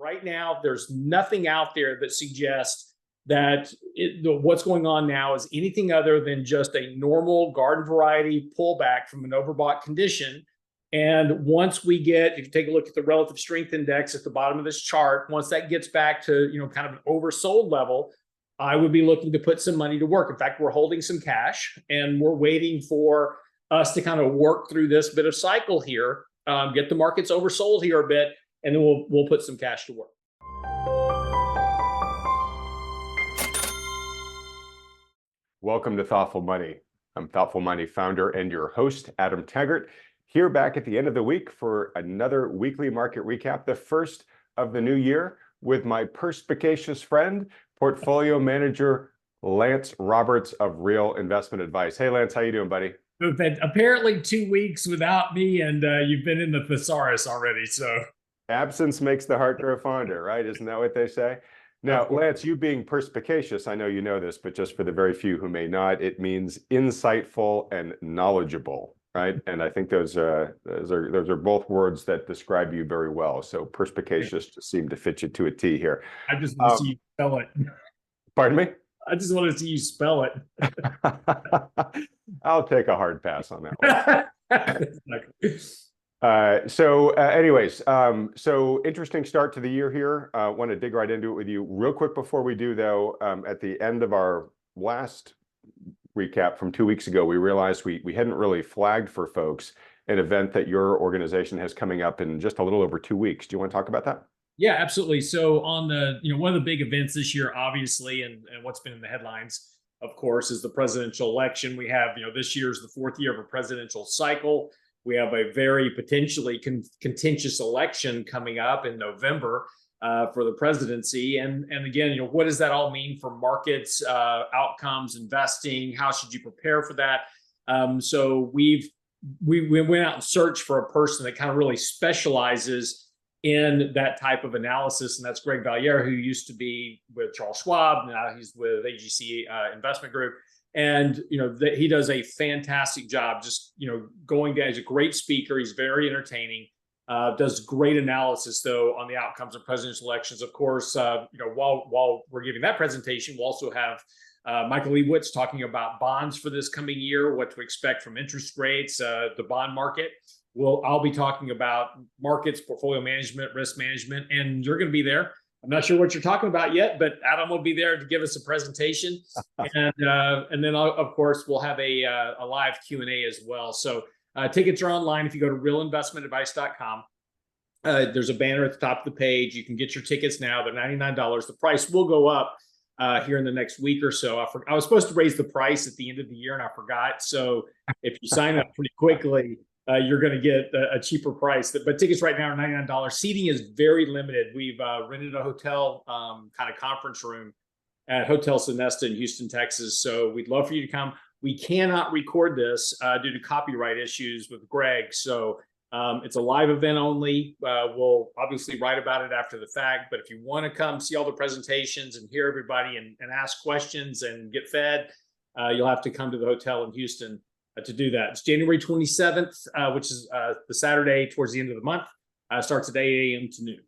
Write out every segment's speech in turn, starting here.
Right now, there's nothing out there that suggests that what's going on now is anything other than just a normal garden variety pullback from an overbought condition. And once we get, if you take a look at the relative strength index at the bottom of this chart, once that gets back to, kind of an oversold level, I would be looking to put some money to work. In fact, we're holding some cash and we're waiting for us to kind of work through this bit of cycle here, get the markets oversold here a bit, and then we'll put some cash to work. Welcome to Thoughtful Money. I'm Thoughtful Money founder and your host, Adam Taggart, here back at the end of the week for another weekly market recap, the first of the new year, with my perspicacious friend, portfolio manager, Lance Roberts of Real Investment Advice. Hey, Lance, how you doing, buddy? We've had apparently 2 weeks without me, and you've been in the thesaurus already, so. Absence makes the heart grow fonder, right? Isn't that what they say? Now, Lance, you being perspicacious, I know you know this, but just for the very few who may not, it means insightful and knowledgeable, right? And I think those are both words that describe you very well. So perspicacious just seemed to fit you to a T here. I just want to see you spell it. Pardon me? I just want to see you spell it. I'll take a hard pass on that one. Exactly. Anyways, so interesting start to the year here. Want to dig right into it with you real quick before we do, though. At the end of our last recap from 2 weeks ago, we realized we hadn't really flagged for folks an event that your organization has coming up in just a little over 2 weeks. Do you want to talk about that? Yeah, absolutely. So on the, one of the big events this year, obviously, and what's been in the headlines, of course, is the presidential election. We have, this year's the fourth year of a presidential cycle. We have a very potentially contentious election coming up in November for the presidency. And again, what does that all mean for markets, outcomes, investing? How should you prepare for that? So we went out and searched for a person that kind of really specializes in that type of analysis, and that's Greg Valliere, who used to be with Charles Schwab. Now he's with AGC Investment Group. And, he does a fantastic job just, going down. He's a great speaker. He's very entertaining, does great analysis, though, on the outcomes of presidential elections. Of course, while we're giving that presentation, we'll also have Michael Leibowitz talking about bonds for this coming year, what to expect from interest rates, the bond market. I'll be talking about markets, portfolio management, risk management, and you're going to be there. I'm not sure what you're talking about yet, but Adam will be there to give us a presentation, and then of course we'll have a live Q&A as well. So tickets are online. If you go to realinvestmentadvice.com, there's a banner at the top of the page. You can get your tickets now. They're $99. The price will go up here in the next week or so. I was supposed to raise the price at the end of the year, and I forgot. So if you sign up pretty quickly, you're going to get a cheaper price. But tickets right now are $99. Seating is very limited. We've rented a hotel kind of conference room at Hotel Sonesta in Houston, Texas. So we'd love for you to come. We cannot record this due to copyright issues with Greg. So it's a live event only. We'll obviously write about it after the fact. But if you want to come see all the presentations and hear everybody and ask questions and get fed, you'll have to come to the hotel in Houston to do that. It's January 27th, which is the Saturday towards the end of the month. Starts at 8 a.m. to noon.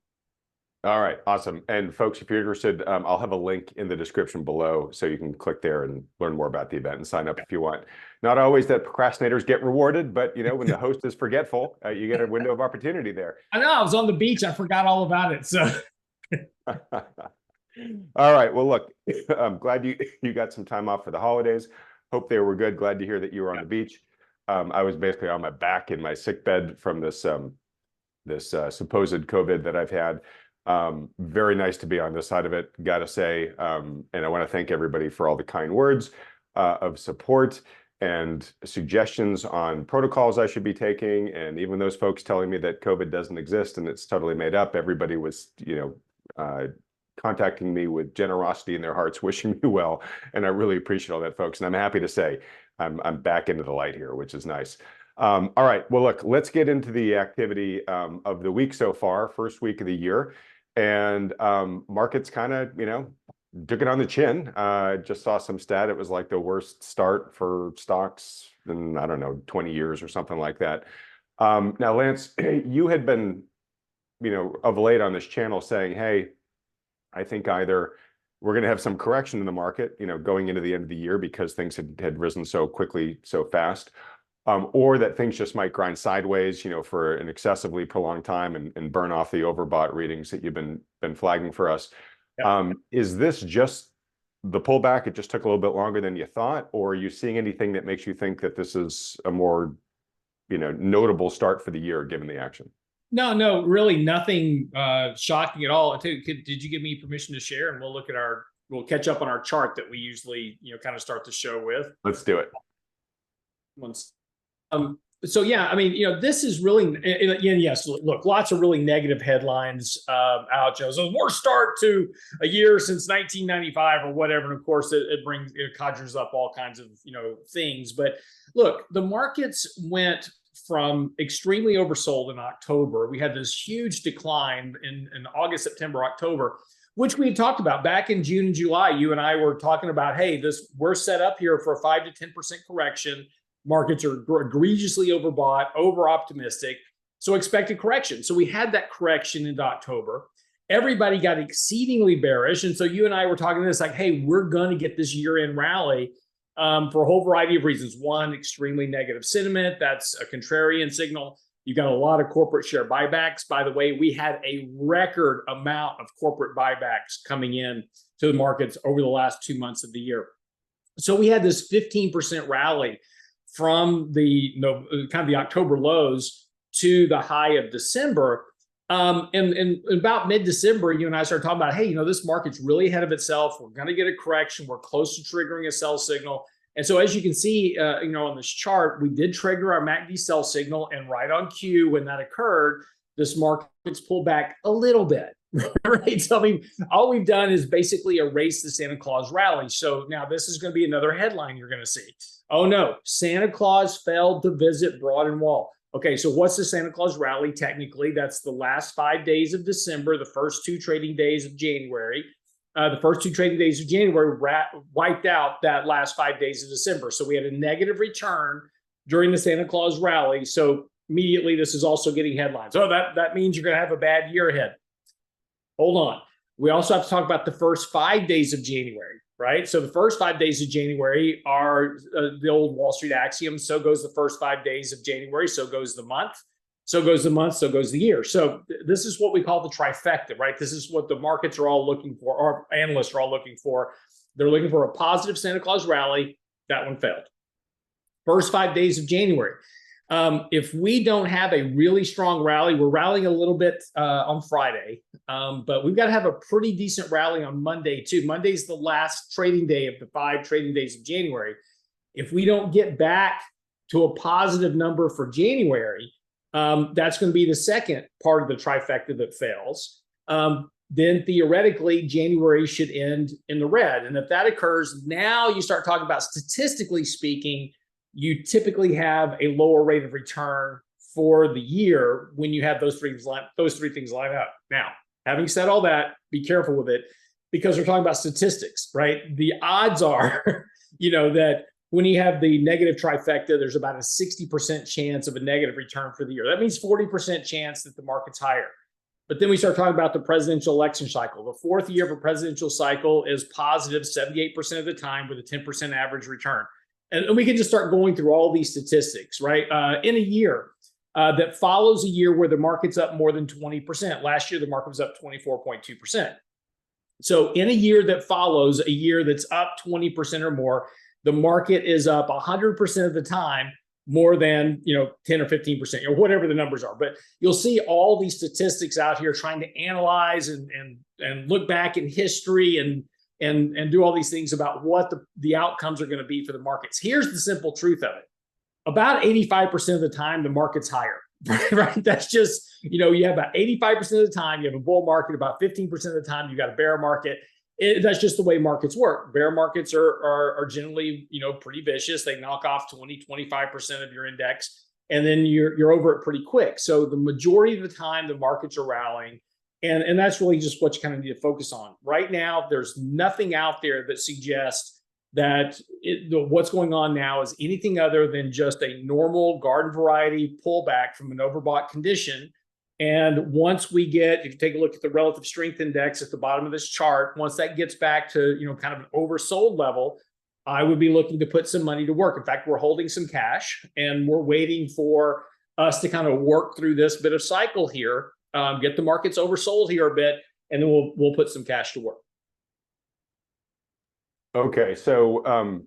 All right, awesome. And folks, if you're interested, I'll have a link in the description below so you can click there and learn more about the event and sign up if you want. Not always that procrastinators get rewarded, but when the host is forgetful, you get a window of opportunity there. I know, I was on the beach. I forgot all about it. So. All right, well, look, I'm glad you got some time off for the holidays. Hope they were good. Glad to hear that you were on the beach. I was basically on my back in my sick bed from this supposed COVID that I've had. Very nice to be on this side of it, gotta say. And I want to thank everybody for all the kind words of support and suggestions on protocols I should be taking. And even those folks telling me that COVID doesn't exist and it's totally made up, everybody was, contacting me with generosity in their hearts, wishing me well. And I really appreciate all that, folks. And I'm happy to say I'm back into the light here, which is nice. All right, well, look, let's get into the activity of the week so far, first week of the year. And markets kind of, took it on the chin. Just saw some stat. It was like the worst start for stocks in, 20 years or something like that. Now, Lance, you had been of late on this channel saying, hey, I think either we're going to have some correction in the market, going into the end of the year because things had risen so quickly, so fast, or that things just might grind sideways, for an excessively prolonged time and burn off the overbought readings that you've been flagging for us. Yep. Is this just the pullback? It just took a little bit longer than you thought, or are you seeing anything that makes you think that this is a more, notable start for the year given the action? No, really nothing shocking at all. Did you give me permission to share? And we'll catch up on our chart that we usually, kind of start the show with. Let's do it. Once. So yeah, I mean, this is really, yes, look, lots of really negative headlines out, Joe. So worst start to a year since 1995 or whatever. And of course, it conjures up all kinds of, things. But look, the markets went from extremely oversold in October. We had this huge decline in August, September, October, which we had talked about back in June and July. You and I were talking about, hey, we're set up here for a 5 to 10% correction. Markets are egregiously overbought, over optimistic. So expected correction. So we had that correction into October. Everybody got exceedingly bearish. And so you and I were talking this like, hey, we're going to get this year-end rally for a whole variety of reasons. One, extremely negative sentiment. That's a contrarian signal. You got a lot of corporate share buybacks. By the way, we had a record amount of corporate buybacks coming in to the markets over the last 2 months of the year. So we had this 15% rally from the kind of the October lows to the high of December. And about mid-December, you and I started talking about, hey, this market's really ahead of itself. We're going to get a correction. We're close to triggering a sell signal. And so as you can see, on this chart, we did trigger our MACD sell signal, and right on cue when that occurred, this market's pulled back a little bit. Right. So, I mean, all we've done is basically erase the Santa Claus rally. So now this is going to be another headline you're going to see. Oh, no, Santa Claus failed to visit Broad and Wall. Okay, so what's the Santa Claus rally? Technically, that's the last 5 days of December, the first 2 trading days of January. The first 2 trading days of January wiped out that last 5 days of December. So we had a negative return during the Santa Claus rally. So immediately, this is also getting headlines. Oh, that means you're going to have a bad year ahead. Hold on. We also have to talk about the first 5 days of January, right? So the first 5 days of January are the old Wall Street axiom. So goes the first 5 days of January. So goes the month. So goes the month. So goes the year. So this is what we call the trifecta, right? This is what the markets are all looking for, or analysts are all looking for. They're looking for a positive Santa Claus rally. That one failed. First 5 days of January. If we don't have a really strong rally, we're rallying a little bit on Friday, but we've got to have a pretty decent rally on Monday too. Monday's the last trading day of the 5 trading days of January. If we don't get back to a positive number for January, that's going to be the second part of the trifecta that fails. Then theoretically, January should end in the red. And if that occurs, now you start talking about, statistically speaking, you typically have a lower rate of return for the year when you have those three things line up. Now, having said all that, be careful with it because we're talking about statistics, right? The odds are, that when you have the negative trifecta, there's about a 60% chance of a negative return for the year. That means 40% chance that the market's higher. But then we start talking about the presidential election cycle. The 4th year of a presidential cycle is positive 78% of the time with a 10% average return. And we can just start going through all these statistics, right? In a year that follows a year where the market's up more than 20%. Last year, the market was up 24.2%. So in a year that follows a year that's up 20% or more, the market is up 100% of the time, more than 10 or 15%, or whatever the numbers are. But you'll see all these statistics out here trying to analyze and look back in history and do all these things about what the outcomes are going to be for the markets. Here's the simple truth of it. About 85% of the time, the market's higher, right? That's just, you have about 85% of the time, you have a bull market. About 15% of the time, you got a bear market. That's just the way markets work. Bear markets are generally, pretty vicious. They knock off 20-25% of your index, and then you're over it pretty quick. So the majority of the time, the markets are rallying. And that's really just what you kind of need to focus on. Right now, there's nothing out there that suggests that what's going on now is anything other than just a normal garden variety pullback from an overbought condition. And once we get, if you take a look at the relative strength index at the bottom of this chart, once that gets back to, kind of an oversold level, I would be looking to put some money to work. In fact, we're holding some cash and we're waiting for us to kind of work through this bit of cycle here, get the markets oversold here a bit, and then we'll put some cash to work. Okay, so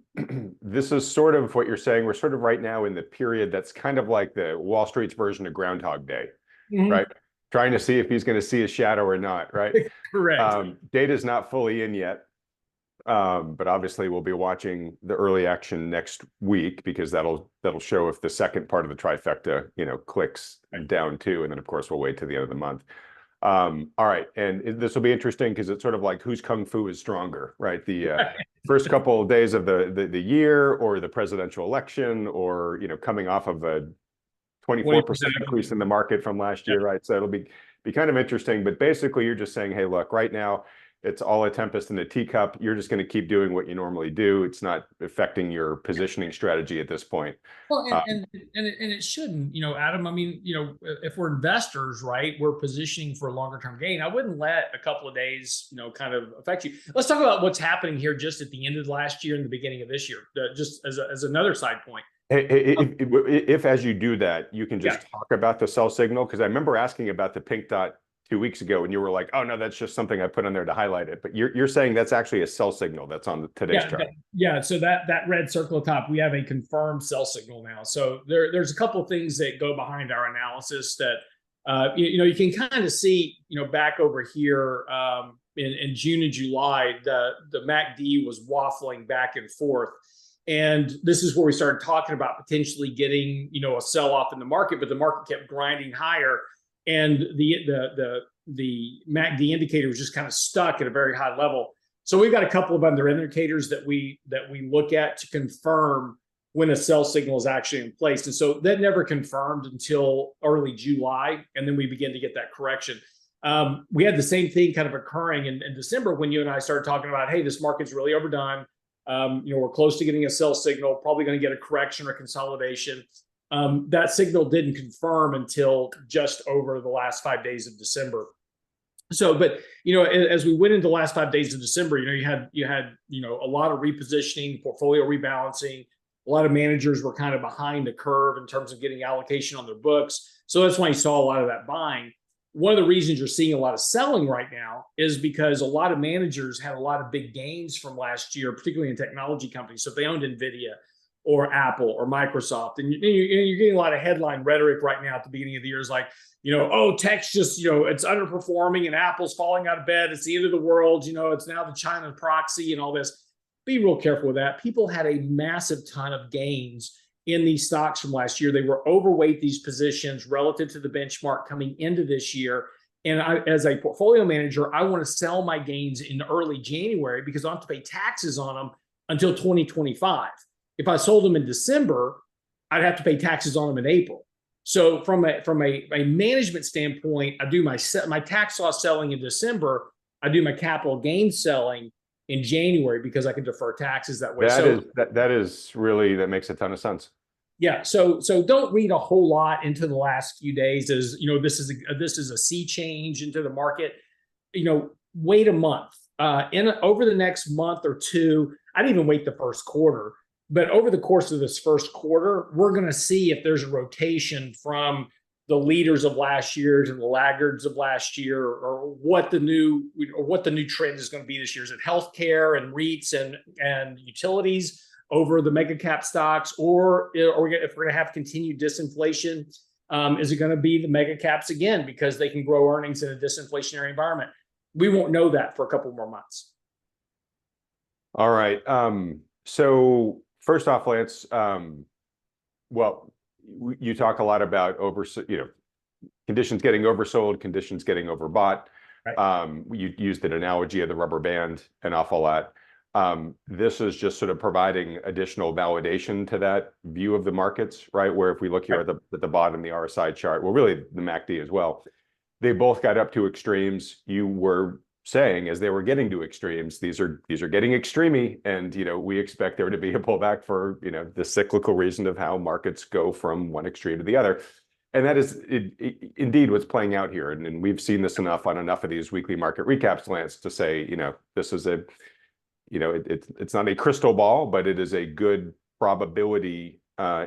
this is sort of what you're saying. We're sort of right now in the period that's kind of like the Wall Street's version of Groundhog Day, right? Trying to see if he's going to see a shadow or not, right? Correct. Data's not fully in yet, but obviously we'll be watching the early action next week because that'll show if the second part of the trifecta, clicks down too, and then of course we'll wait to the end of the month. All right, and this will be interesting because it's sort of like whose kung fu is stronger, right? The first couple of days of the year, or the presidential election, or coming off of a 24% increase in the market from last year, right? So it'll be kind of interesting. But basically, you're just saying, hey, look, right now it's all a tempest in a teacup. You're just going to keep doing what you normally do. It's not affecting your positioning strategy at this point. Well, and it shouldn't, Adam. I mean, if we're investors, right, we're positioning for a longer term gain. I wouldn't let a couple of days, kind of affect you. Let's talk about what's happening here just at the end of last year and the beginning of this year, just as another side point. If as you do that, you can just talk about the sell signal, because I remember asking about the pink dot 2 weeks ago, and you were like, "Oh no, that's just something I put on there to highlight it." But you're saying that's actually a sell signal that's on today's chart. So that red circle at top, we have a confirmed sell signal now. So there's a couple of things that go behind our analysis that you can kind of see, back over here in June and July, the MACD was waffling back and forth. And this is where we started talking about potentially getting, a sell-off in the market, but the market kept grinding higher, and the MACD indicator was just kind of stuck at a very high level. So we've got a couple of other indicators that we look at to confirm when a sell signal is actually in place. And so that never confirmed until early July, and then we begin to get that correction. We had the same thing kind of occurring in December when you and I started talking about, hey, this market's really overdone. We're close to getting a sell signal, probably going to get a correction or consolidation. That signal didn't confirm until just over the last 5 days of December. So, but as we went into the last 5 days of December, you had a lot of repositioning, portfolio rebalancing. A lot of managers were kind of behind the curve in terms of getting allocation on their books. So that's why you saw a lot of that buying. One of the reasons you're seeing a lot of selling right now is because a lot of managers had a lot of big gains from last year, particularly in technology companies. So if they owned NVIDIA or Apple or Microsoft, and you're getting a lot of headline rhetoric right now at the beginning of the year is like, oh, tech's just, it's underperforming and Apple's falling out of bed. It's the end of the world. It's now the China proxy and all this. Be real careful with that. People had a massive ton of gains in these stocks from last year. They were overweight these positions relative to the benchmark coming into this year. And as a portfolio manager, I want to sell my gains in early January because I don't have to pay taxes on them until 2025. If I sold them in December, I'd have to pay taxes on them in April. So from a management standpoint, I do my tax loss selling in December. I do my capital gain selling in January because I can defer taxes that way. That makes a ton of sense. Yeah. So don't read a whole lot into the last few days as, this is a sea change into the market. Wait a month. Over the next month or two, I'd even wait the first quarter. But over the course of this first quarter, we're going to see if there's a rotation from the leaders of last year to the laggards of last year, or what the new trend is going to be this year. Is it healthcare and REITs and utilities over the mega cap stocks, or if we're going to have continued disinflation, is it going to be the mega caps again because they can grow earnings in a disinflationary environment? We won't know that for a couple more months. All right. So first off, Lance, you talk a lot about conditions getting oversold, conditions getting overbought. Right. You used an analogy of the rubber band an awful lot. This is just sort of providing additional validation to that view of the markets, right? Where if we look here at the bottom, the RSI chart, well, really the MACD as well, they both got up to extremes. You were saying as they were getting to extremes, these are getting extremey, and we expect there to be a pullback for the cyclical reason of how markets go from one extreme to the other. And that is indeed what's playing out here. And we've seen this enough on enough of these weekly market recaps, Lance, to say, this is it's not a crystal ball, but it is a good probability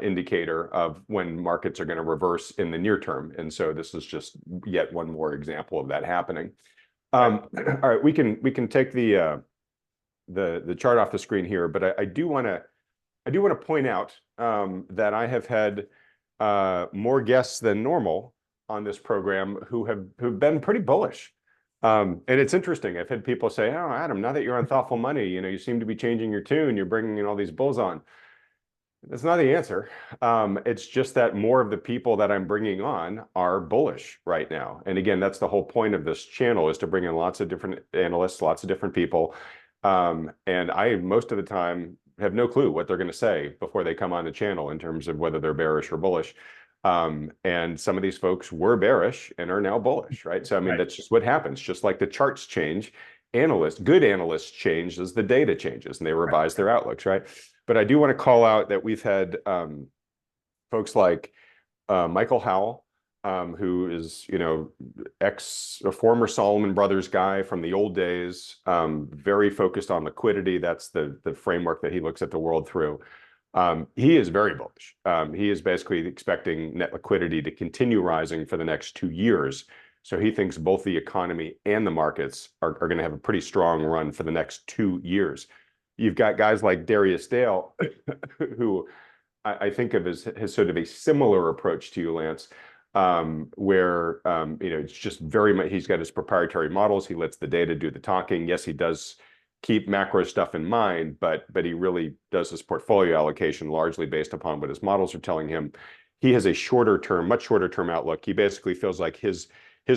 indicator of when markets are going to reverse in the near term. And so this is just yet one more example of that happening. All right, we can take the chart off the screen here, but I do want to point out that I have had more guests than normal on this program who've been pretty bullish. And it's interesting. I've had people say, "Oh, Adam, now that you're on Thoughtful Money, you seem to be changing your tune. You're bringing in all these bulls on." That's not the answer. It's just that more of the people that I'm bringing on are bullish right now. And again, that's the whole point of this channel, is to bring in lots of different analysts, lots of different people. And I, most of the time, have no clue what they're going to say before they come on the channel in terms of whether they're bearish or bullish. And some of these folks were bearish and are now bullish, right? So, I mean, that's just what happens. Just like the charts change, good analysts change as the data changes and they revise their outlooks, right? But I do want to call out that we've had folks like Michael Howell, who is, a former Solomon Brothers guy from the old days, very focused on liquidity. That's the framework that he looks at the world through. He is very bullish. He is basically expecting net liquidity to continue rising for the next 2 years. So he thinks both the economy and the markets are going to have a pretty strong run for the next 2 years. You've got guys like Darius Dale, who I think of as sort of a similar approach to you, Lance, where it's just very much, he's got his proprietary models. He lets the data do the talking. Yes, he does keep macro stuff in mind, but he really does his portfolio allocation largely based upon what his models are telling him. He has a much shorter term outlook. He basically feels like his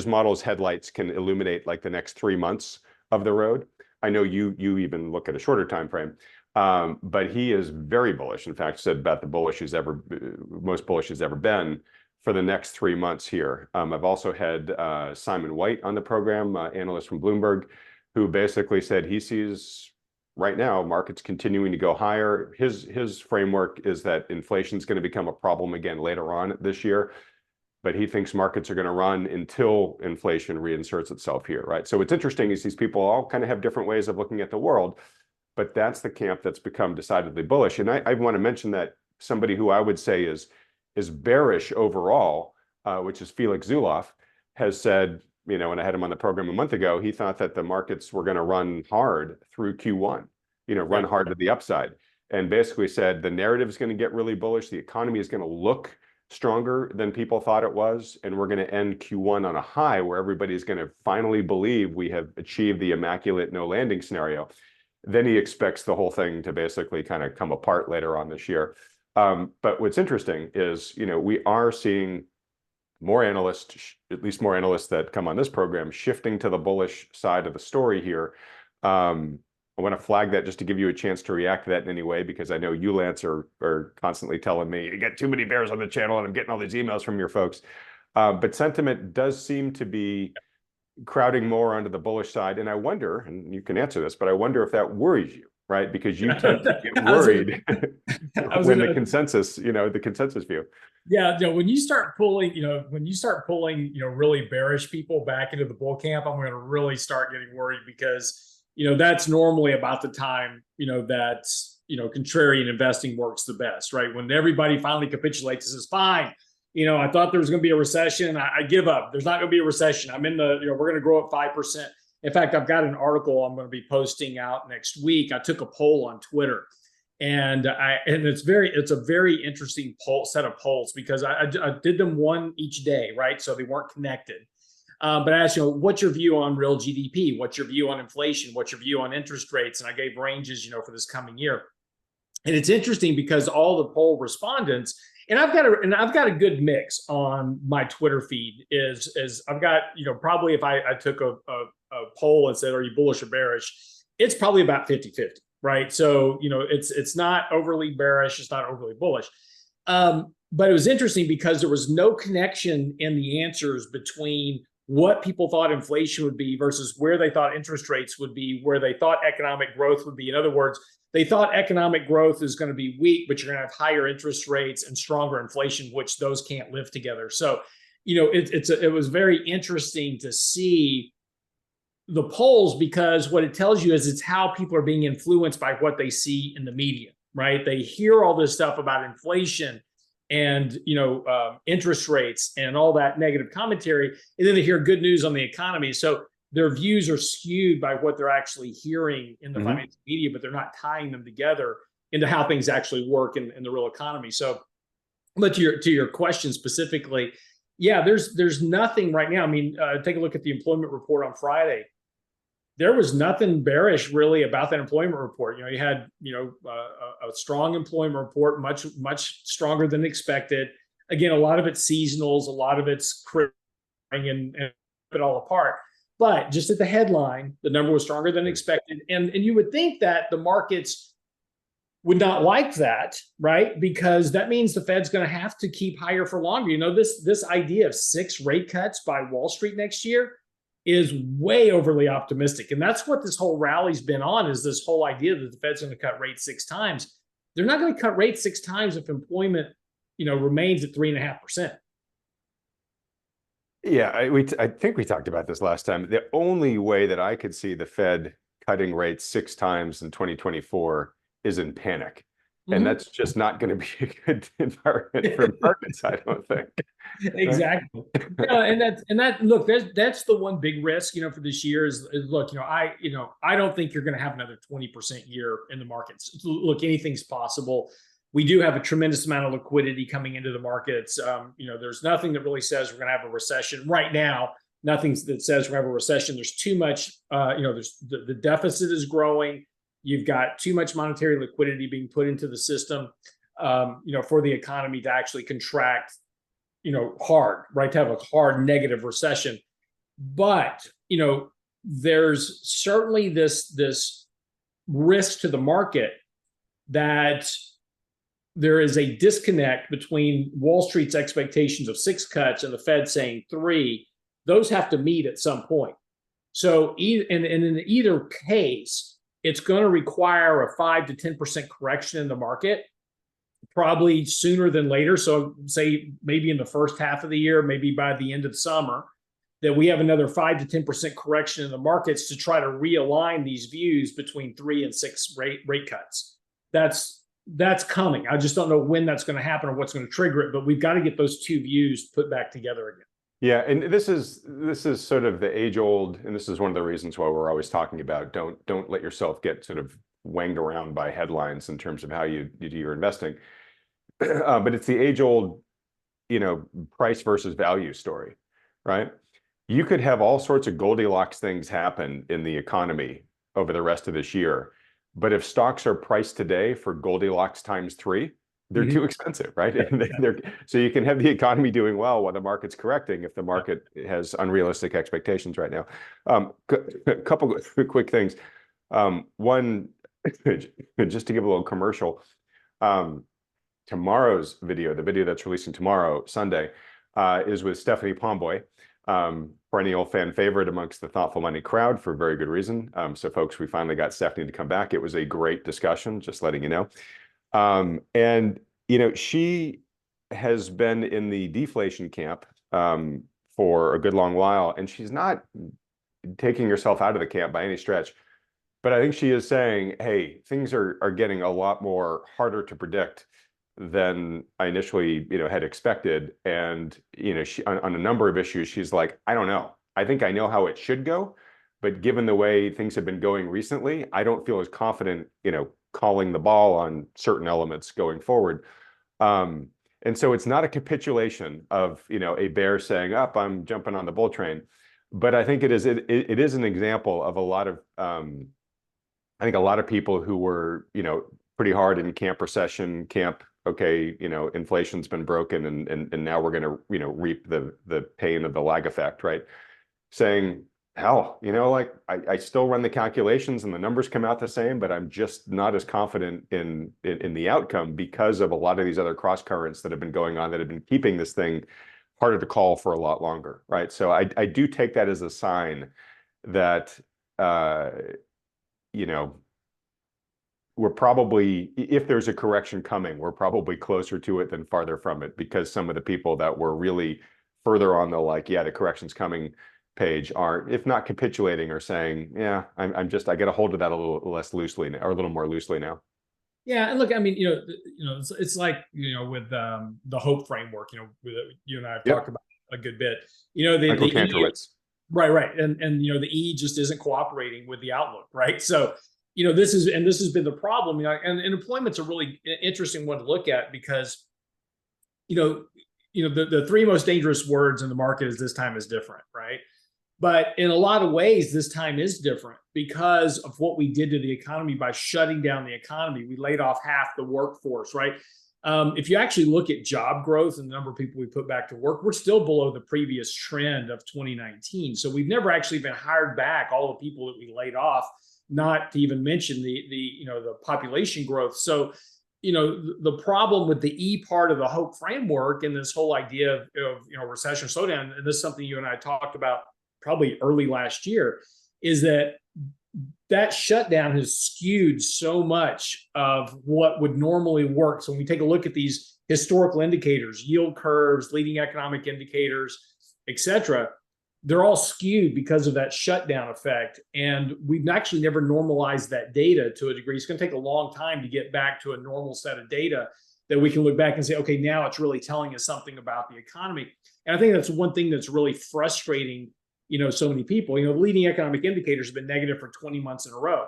model's headlights can illuminate like the next 3 months of the road. I know you even look at a shorter time frame, but he is very bullish. In fact, said about the most bullish he's ever been for the next 3 months here. I've also had Simon White on the program, analyst from Bloomberg, who basically said he sees right now markets continuing to go higher. His framework is that inflation is going to become a problem again later on this year, but he thinks markets are going to run until inflation reinserts itself here, right? So what's interesting is these people all kind of have different ways of looking at the world, but that's the camp that's become decidedly bullish. And I want to mention that somebody who I would say is bearish overall, which is Felix Zulauf, has said, when I had him on the program a month ago, he thought that the markets were going to run hard through Q1, run hard to the upside, and basically said the narrative is going to get really bullish. The economy is going to look stronger than people thought it was, and we're going to end Q1 on a high where everybody's going to finally believe we have achieved the immaculate no landing scenario. Then he expects the whole thing to basically kind of come apart later on this year. But what's interesting is, we are seeing more analysts, at least more analysts that come on this program, shifting to the bullish side of the story here. I want to flag that just to give you a chance to react to that in any way, because I know you, Lance, are constantly telling me, you get too many bears on the channel and I'm getting all these emails from your folks. But sentiment does seem to be crowding more onto the bullish side. And I wonder, and you can answer this, but I wonder if that worries you, right? Because you tend to get worried when the consensus view. Yeah, when you start pulling, really bearish people back into the bull camp, I'm going to really start getting worried, because that's normally about the time, that, contrarian investing works the best, right? When everybody finally capitulates and says, fine, I thought there was going to be a recession. I give up. There's not going to be a recession. I'm in the, we're going to grow at 5%. In fact, I've got an article I'm going to be posting out next week. I took a poll on Twitter, and it's a very interesting set of polls, because I did them one each day, right? So they weren't connected. But I asked, what's your view on real GDP? What's your view on inflation? What's your view on interest rates? And I gave ranges, for this coming year. And it's interesting because all the poll respondents, and I've got a good mix on my Twitter feed. Is I've got, probably if I took a poll and said, are you bullish or bearish? It's probably about 50-50, right? So, it's not overly bearish. It's not overly bullish. But it was interesting because there was no connection in the answers between what people thought inflation would be versus where they thought interest rates would be, where they thought economic growth would be. In other words, they thought economic growth is going to be weak, but you're going to have higher interest rates and stronger inflation, which those can't live together. So, it was very interesting to see the polls, because what it tells you is it's how people are being influenced by what they see in the media, right? They hear all this stuff about inflation and interest rates and all that negative commentary, and then they hear good news on the economy. So their views are skewed by what they're actually hearing in the financial media, but they're not tying them together into how things actually work in the real economy. So, but to your question specifically, yeah, there's nothing right now. I mean, take a look at the employment report on Friday. There was nothing bearish really about that employment report. You had a strong employment report, much stronger than expected. Again, a lot of it's seasonals, a lot of it's and it all apart. But just at the headline, the number was stronger than expected, and you would think that the markets would not like that, right? Because that means the Fed's going to have to keep higher for longer. This idea of 6 rate cuts by Wall Street next year is way overly optimistic. And that's what this whole rally's been on, is this whole idea that the Fed's going to cut rates 6 times. They're not going to cut rates 6 times if employment, remains at 3.5%. Yeah, I think we talked about this last time. The only way that I could see the Fed cutting rates 6 times in 2024 is in panic. And that's just not going to be a good environment for markets, I don't think. Exactly. Look, that's the one big risk, for this year is look, I don't think you're going to have another 20% year in the markets. Look, anything's possible. We do have a tremendous amount of liquidity coming into the markets. There's nothing that really says we're going to have a recession right now. Nothing that says we're going to have a recession. There's too much, there's the deficit is growing. You've got too much monetary liquidity being put into the system, for the economy to actually contract, hard, right? To have a hard negative recession. But, there's certainly this risk to the market that there is a disconnect between Wall Street's expectations of 6 cuts and the Fed saying 3. Those have to meet at some point. So, and in either case, it's going to require a 5 to 10% correction in the market, probably sooner than later. So say maybe in the first half of the year, maybe by the end of the summer, that we have another 5 to 10% correction in the markets to try to realign these views between 3 and 6 rate cuts. That's coming. I just don't know when that's going to happen or what's going to trigger it, but we've got to get those 2 views put back together again. Yeah, and this is sort of the age-old, and this is one of the reasons why we're always talking about don't let yourself get sort of wanged around by headlines in terms of how you do your investing. But it's the age-old, price versus value story, right? You could have all sorts of Goldilocks things happen in the economy over the rest of this year, but if stocks are priced today for Goldilocks times 3, they're too expensive, right? And so you can have the economy doing well while the market's correcting if the market has unrealistic expectations right now. A couple of quick things. One, just to give a little commercial, tomorrow's video, the video that's releasing tomorrow, Sunday, is with Stephanie Pomboy, perennial fan favorite amongst the Thoughtful Money crowd for very good reason. So folks, we finally got Stephanie to come back. It was a great discussion, just letting you know. And she has been in the deflation camp for a good long while, and she's not taking herself out of the camp by any stretch. But I think she is saying, hey, things are getting a lot more harder to predict than I initially, had expected. And, she, on a number of issues, she's like, I don't know. I think I know how it should go, but given the way things have been going recently, I don't feel as confident, calling the ball on certain elements going forward. And so it's not a capitulation of, a bear saying, up, I'm jumping on the bull train. But I think it is an example of a lot of, I think a lot of people who were, pretty hard in camp recession, okay, inflation's been broken and now we're going to, reap the pain of the lag effect, right? Saying, hell, I still run the calculations and the numbers come out the same, but I'm just not as confident in the outcome because of a lot of these other cross currents that have been going on that have been keeping this thing harder to call for a lot longer, right? So I do take that as a sign that, you know, we're probably, if there's a correction coming, we're probably closer to it than farther from it, because some of the people that were really further on the like, yeah, the correction's coming page are, if not capitulating, or saying, yeah, I get a hold of that a little less loosely now, or a little more loosely now. Yeah, and look, I mean, it's like, with the hope framework, you and I have talked Yep. about a good bit. The Michael E, Kantrowitz. right, and the E just isn't cooperating with the outlook, right? So, this has been the problem, and employment's a really interesting one to look at, because, the three most dangerous words in the market is "this time is different," right? But in a lot of ways, this time is different because of what we did to the economy by shutting down the economy. We laid off half the workforce, right? If you actually look at job growth and the number of people we put back to work, we're still below the previous trend of 2019. So we've never actually been hired back all the people that we laid off, not to even mention the population growth. So, the problem with the E part of the hope framework and this whole idea of recession slowdown, and this is something you and I talked about probably early last year, is that shutdown has skewed so much of what would normally work. So when we take a look at these historical indicators, yield curves, leading economic indicators, et cetera, they're all skewed because of that shutdown effect. And we've actually never normalized that data to a degree. It's going to take a long time to get back to a normal set of data that we can look back and say, okay, now it's really telling us something about the economy. And I think that's one thing that's really frustrating so many people. The leading economic indicators have been negative for 20 months in a row.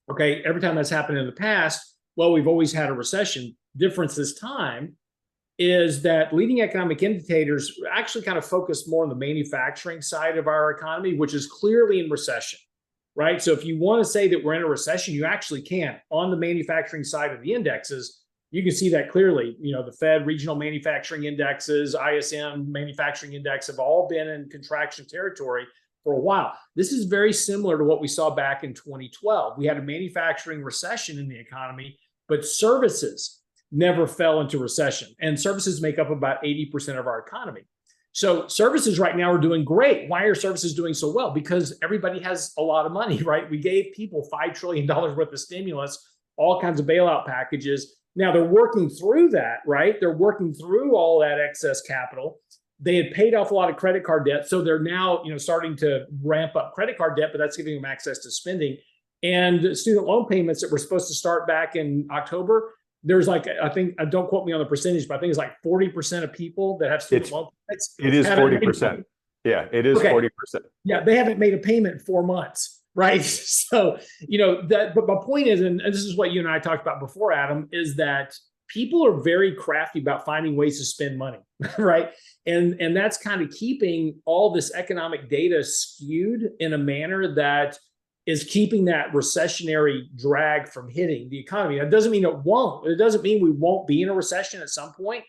Okay, every time that's happened in the past, well, we've always had a recession. Difference this time is that leading economic indicators actually kind of focus more on the manufacturing side of our economy, which is clearly in recession, right? So if you want to say that we're in a recession, you actually can. On the manufacturing side of the indexes, you can see that clearly. The Fed regional manufacturing indexes, ISM manufacturing index have all been in contraction territory for a while. This is very similar to what we saw back in 2012. We had a manufacturing recession in the economy, but services never fell into recession. And services make up about 80% of our economy. So services right now are doing great. Why are services doing so well? Because everybody has a lot of money, right? We gave people $5 trillion worth of stimulus, all kinds of bailout packages. Now they're working through that, right? They're working through all that excess capital. They had paid off a lot of credit card debt. So they're now, starting to ramp up credit card debt, but that's giving them access to spending. And student loan payments that were supposed to start back in October, there's I think, don't quote me on the percentage, but I think it's like 40% of people that have student loan payments. It is 40%. Yeah, it is 40%. Yeah, they haven't made a payment in 4 months. Right. So, but my point is, and this is what you and I talked about before, Adam, is that people are very crafty about finding ways to spend money. Right. And that's kind of keeping all this economic data skewed in a manner that is keeping that recessionary drag from hitting the economy. That doesn't mean it won't. It doesn't mean we won't be in a recession at some point,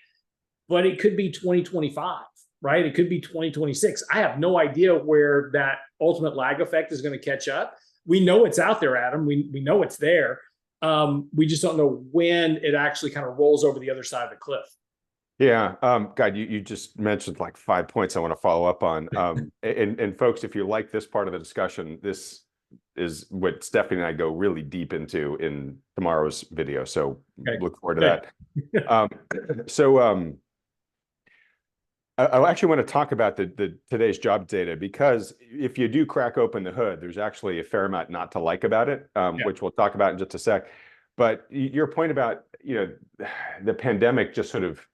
but it could be 2025. Right? It could be 2026. I have no idea where that ultimate lag effect is going to catch up. We know it's out there, Adam. We know it's there. We just don't know when it actually kind of rolls over the other side of the cliff. Yeah. God, you just mentioned like 5 points I want to follow up on. And folks, if you like this part of the discussion, this is what Stephanie and I go really deep into in tomorrow's video. So look forward to that. I actually want to talk about the today's job data, because if you do crack open the hood, there's actually a fair amount not to like about it, which we'll talk about in just a sec. But your point about the pandemic just sort of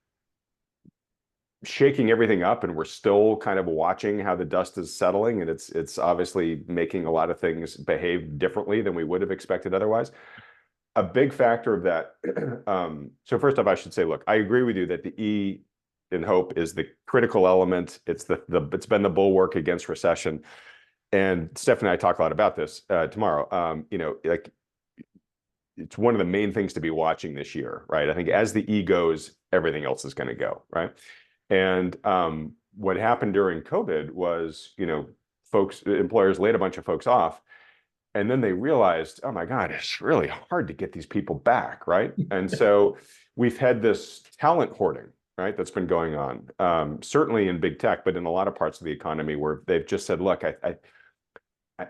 shaking everything up, and we're still kind of watching how the dust is settling, and it's obviously making a lot of things behave differently than we would have expected otherwise. A big factor of that. So first off, I should say, look, I agree with you that the E in hope is the critical element. It's it's been the bulwark against recession. And Steph and I talk a lot about this tomorrow. Like it's one of the main things to be watching this year, right? I think as the E goes, everything else is going to go, right? And what happened during COVID was, employers laid a bunch of folks off, and then they realized, oh my God, it's really hard to get these people back, right? And so we've had this talent hoarding, right? That's been going on. Certainly in big tech, but in a lot of parts of the economy where they've just said, look, I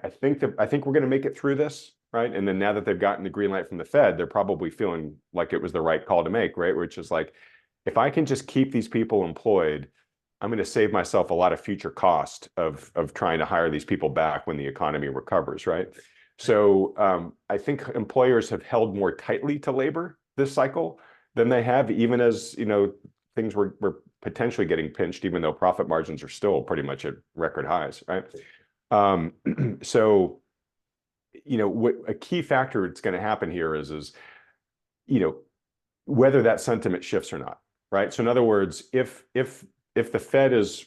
think we're going to make it through this, right? And then now that they've gotten the green light from the Fed, they're probably feeling like it was the right call to make, right? Which is like, if I can just keep these people employed, I'm going to save myself a lot of future cost of trying to hire these people back when the economy recovers, right? So I think employers have held more tightly to labor this cycle than they have, even as, you know, things were potentially getting pinched, even though profit margins are still pretty much at record highs, right? So, you know, what a key factor that's going to happen here is, you know, whether that sentiment shifts or not, right? So in other words, if the Fed is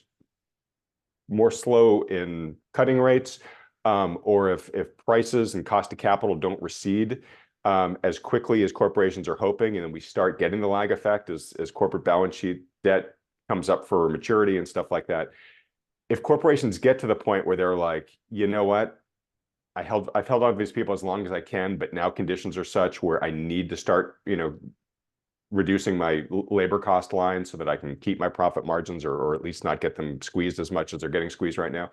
more slow in cutting rates, or if prices and cost of capital don't recede as quickly as corporations are hoping, and then we start getting the lag effect as corporate balance sheet debt comes up for maturity and stuff like that. If corporations get to the point where they're like, you know what, I've held on to these people as long as I can, but now conditions are such where I need to start, you know, reducing my labor cost line so that I can keep my profit margins, or at least not get them squeezed as much as they're getting squeezed right now.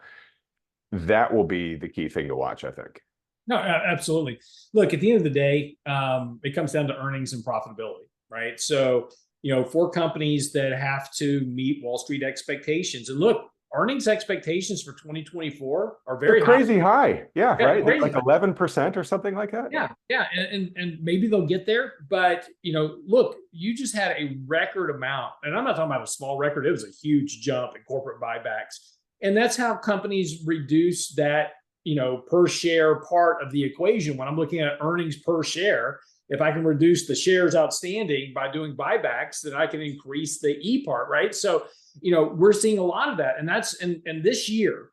That will be the key thing to watch, I think. No, absolutely. Look, at the end of the day, it comes down to earnings and profitability, right? So, you know, for companies that have to meet Wall Street expectations, and look, earnings expectations for 2024 are very crazy high. Yeah, yeah, right. crazy Like 11% or something like that. Yeah, yeah, and maybe they'll get there, but you know, look, you just had a record amount, and I'm not talking about a small record. It was a huge jump in corporate buybacks, and that's how companies reduce that, you know, per share part of the equation. When I'm looking at earnings per share, if I can reduce the shares outstanding by doing buybacks, then I can increase the E part, right? So, you know, we're seeing a lot of that, and that's and this year,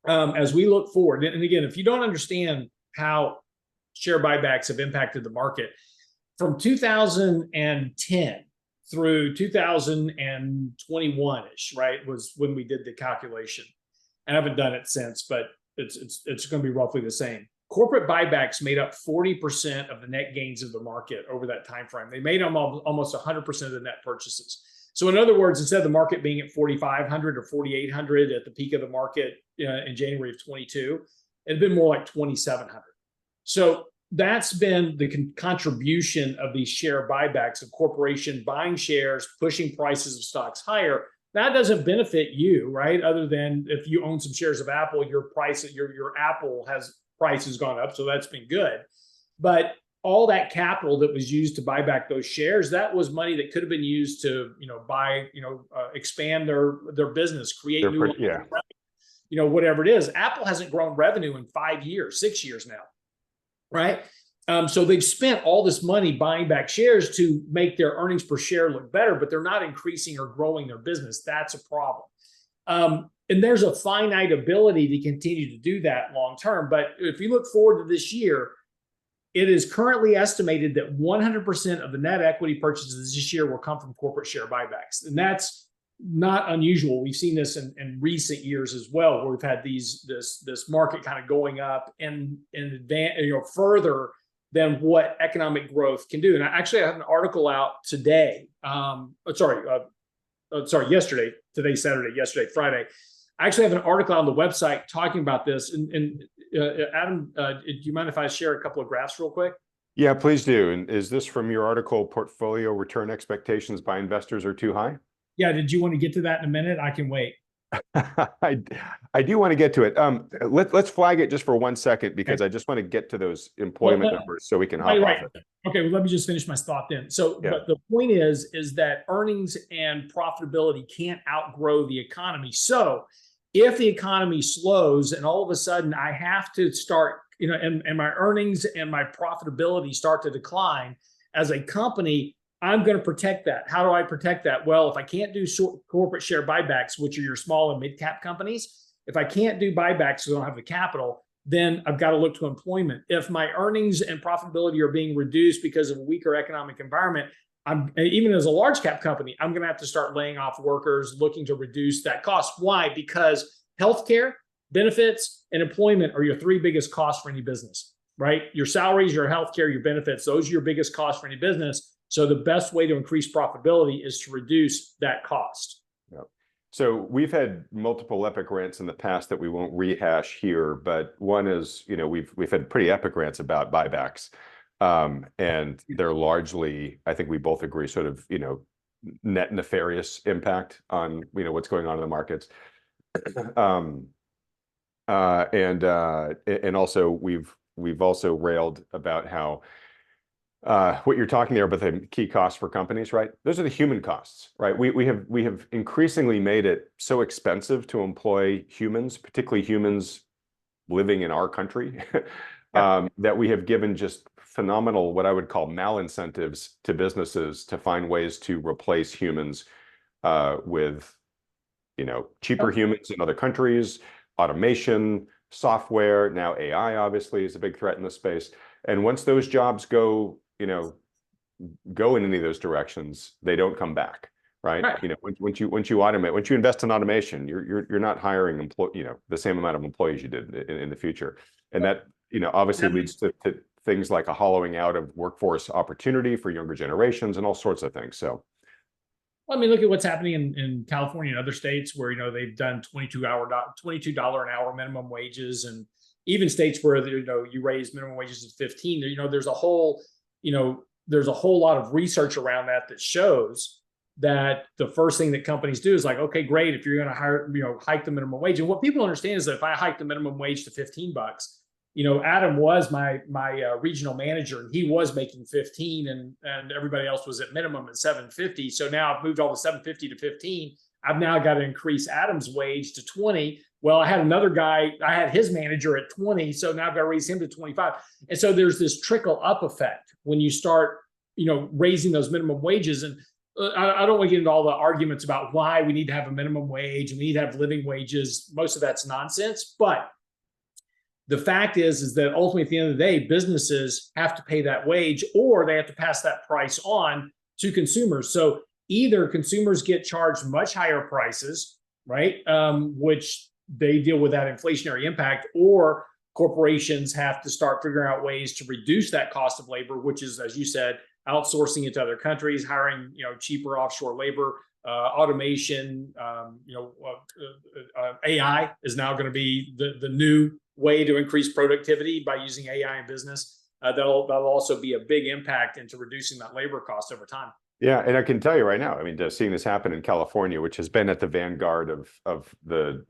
as we look forward, and again, if you don't understand how share buybacks have impacted the market from 2010 through 2021-ish, right, was when we did the calculation. I haven't done it since, but it's going to be roughly the same. Corporate buybacks made up 40% of the net gains of the market over that time frame. They made almost 100% of the net purchases. So in other words, instead of the market being at 4,500 or 4,800 at the peak of the market in January of 22, it had been more like 2,700. So that's been the contribution of these share buybacks, of corporation buying shares, pushing prices of stocks higher. That doesn't benefit you, right? Other than if you own some shares of Apple, your Apple price has gone up, so that's been good. But all that capital that was used to buy back those shares, that was money that could have been used to, you know, expand their business, create new, yeah, you know, whatever it is. Apple hasn't grown revenue in 5 years, 6 years now, right? So they've spent all this money buying back shares to make their earnings per share look better, but they're not increasing or growing their business. That's a problem. And there's a finite ability to continue to do that long term. But if you look forward to this year, it is currently estimated that 100% of the net equity purchases this year will come from corporate share buybacks. And that's not unusual. We've seen this in recent years as well, where we've had this market kind of going up in advance, you know, further than what economic growth can do. And I have an article out today. Yesterday. Today's Saturday. Yesterday, Friday. I actually have an article on the website talking about this. And Adam, do you mind if I share a couple of graphs real quick? Yeah, please do. And is this from your article, Portfolio Return Expectations by Investors Are Too High? Yeah. Did you want to get to that in a minute? I can wait. I do want to get to it. Let's flag it just for 1 second, because I just want to get to those employment numbers so we can hop off it. Okay, well, let me just finish my thought then. So, but the point is that earnings and profitability can't outgrow the economy. So if the economy slows and all of a sudden I have to start, you know, and my earnings and my profitability start to decline as a company, I'm going to protect that. How do I protect that? Well, if I can't do corporate share buybacks, which are your small and mid-cap companies, if I can't do buybacks because I don't have the capital, then I've got to look to employment. If my earnings and profitability are being reduced because of a weaker economic environment, even as a large cap company, I'm going to have to start laying off workers, looking to reduce that cost. Why? Because healthcare, benefits, and employment are your three biggest costs for any business, right? Your salaries, your healthcare, your benefits, those are your biggest costs for any business. So the best way to increase profitability is to reduce that cost. Yeah. So we've had multiple epic rants in the past that we won't rehash here, but one is, we've had pretty epic rants about buybacks. And they're largely, I think we both agree, sort of, net nefarious impact on, what's going on in the markets. And also we've also railed about how what you're talking there about the key costs for companies, right? Those are the human costs, right? We have increasingly made it so expensive to employ humans, particularly humans living in our country, that we have given just phenomenal, what I would call malincentives to businesses to find ways to replace humans with, cheaper humans in other countries, automation, software. Now AI obviously is a big threat in this space. And once those jobs go in any of those directions, they don't come back, right? Once you automate, once you invest in automation, you're not hiring the same amount of employees you did in the future, and that obviously leads to things like a hollowing out of workforce opportunity for younger generations and all sorts of things. So, well, I mean, look at what's happening in California and other states where they've done $22 an hour minimum wages, and even states where you raise minimum wages to 15. There's a whole lot of research around that shows that the first thing that companies do is like, okay, great, if you're going to hike the minimum wage. And what people understand is that if I hike the minimum wage to $15, Adam was my regional manager, and he was making 15, and everybody else was at minimum at 750. So now I've moved all the 750 to 15. I've now got to increase Adam's wage to 20. Well, I had another guy, I had his manager at 20, so now I've got to raise him to 25. And so there's this trickle up effect when you start, raising those minimum wages. And I don't want to get into all the arguments about why we need to have a minimum wage and we need to have living wages. Most of that's nonsense. But the fact is that ultimately at the end of the day, businesses have to pay that wage, or they have to pass that price on to consumers. So either consumers get charged much higher prices, right, which they deal with that inflationary impact, or corporations have to start figuring out ways to reduce that cost of labor, which is, as you said, outsourcing it to other countries, hiring cheaper offshore labor, automation. AI is now going to be the new way to increase productivity by using AI in business. That'll also be a big impact into reducing that labor cost over time. Yeah, and I can tell you right now, I mean, just seeing this happen in California, which has been at the vanguard of the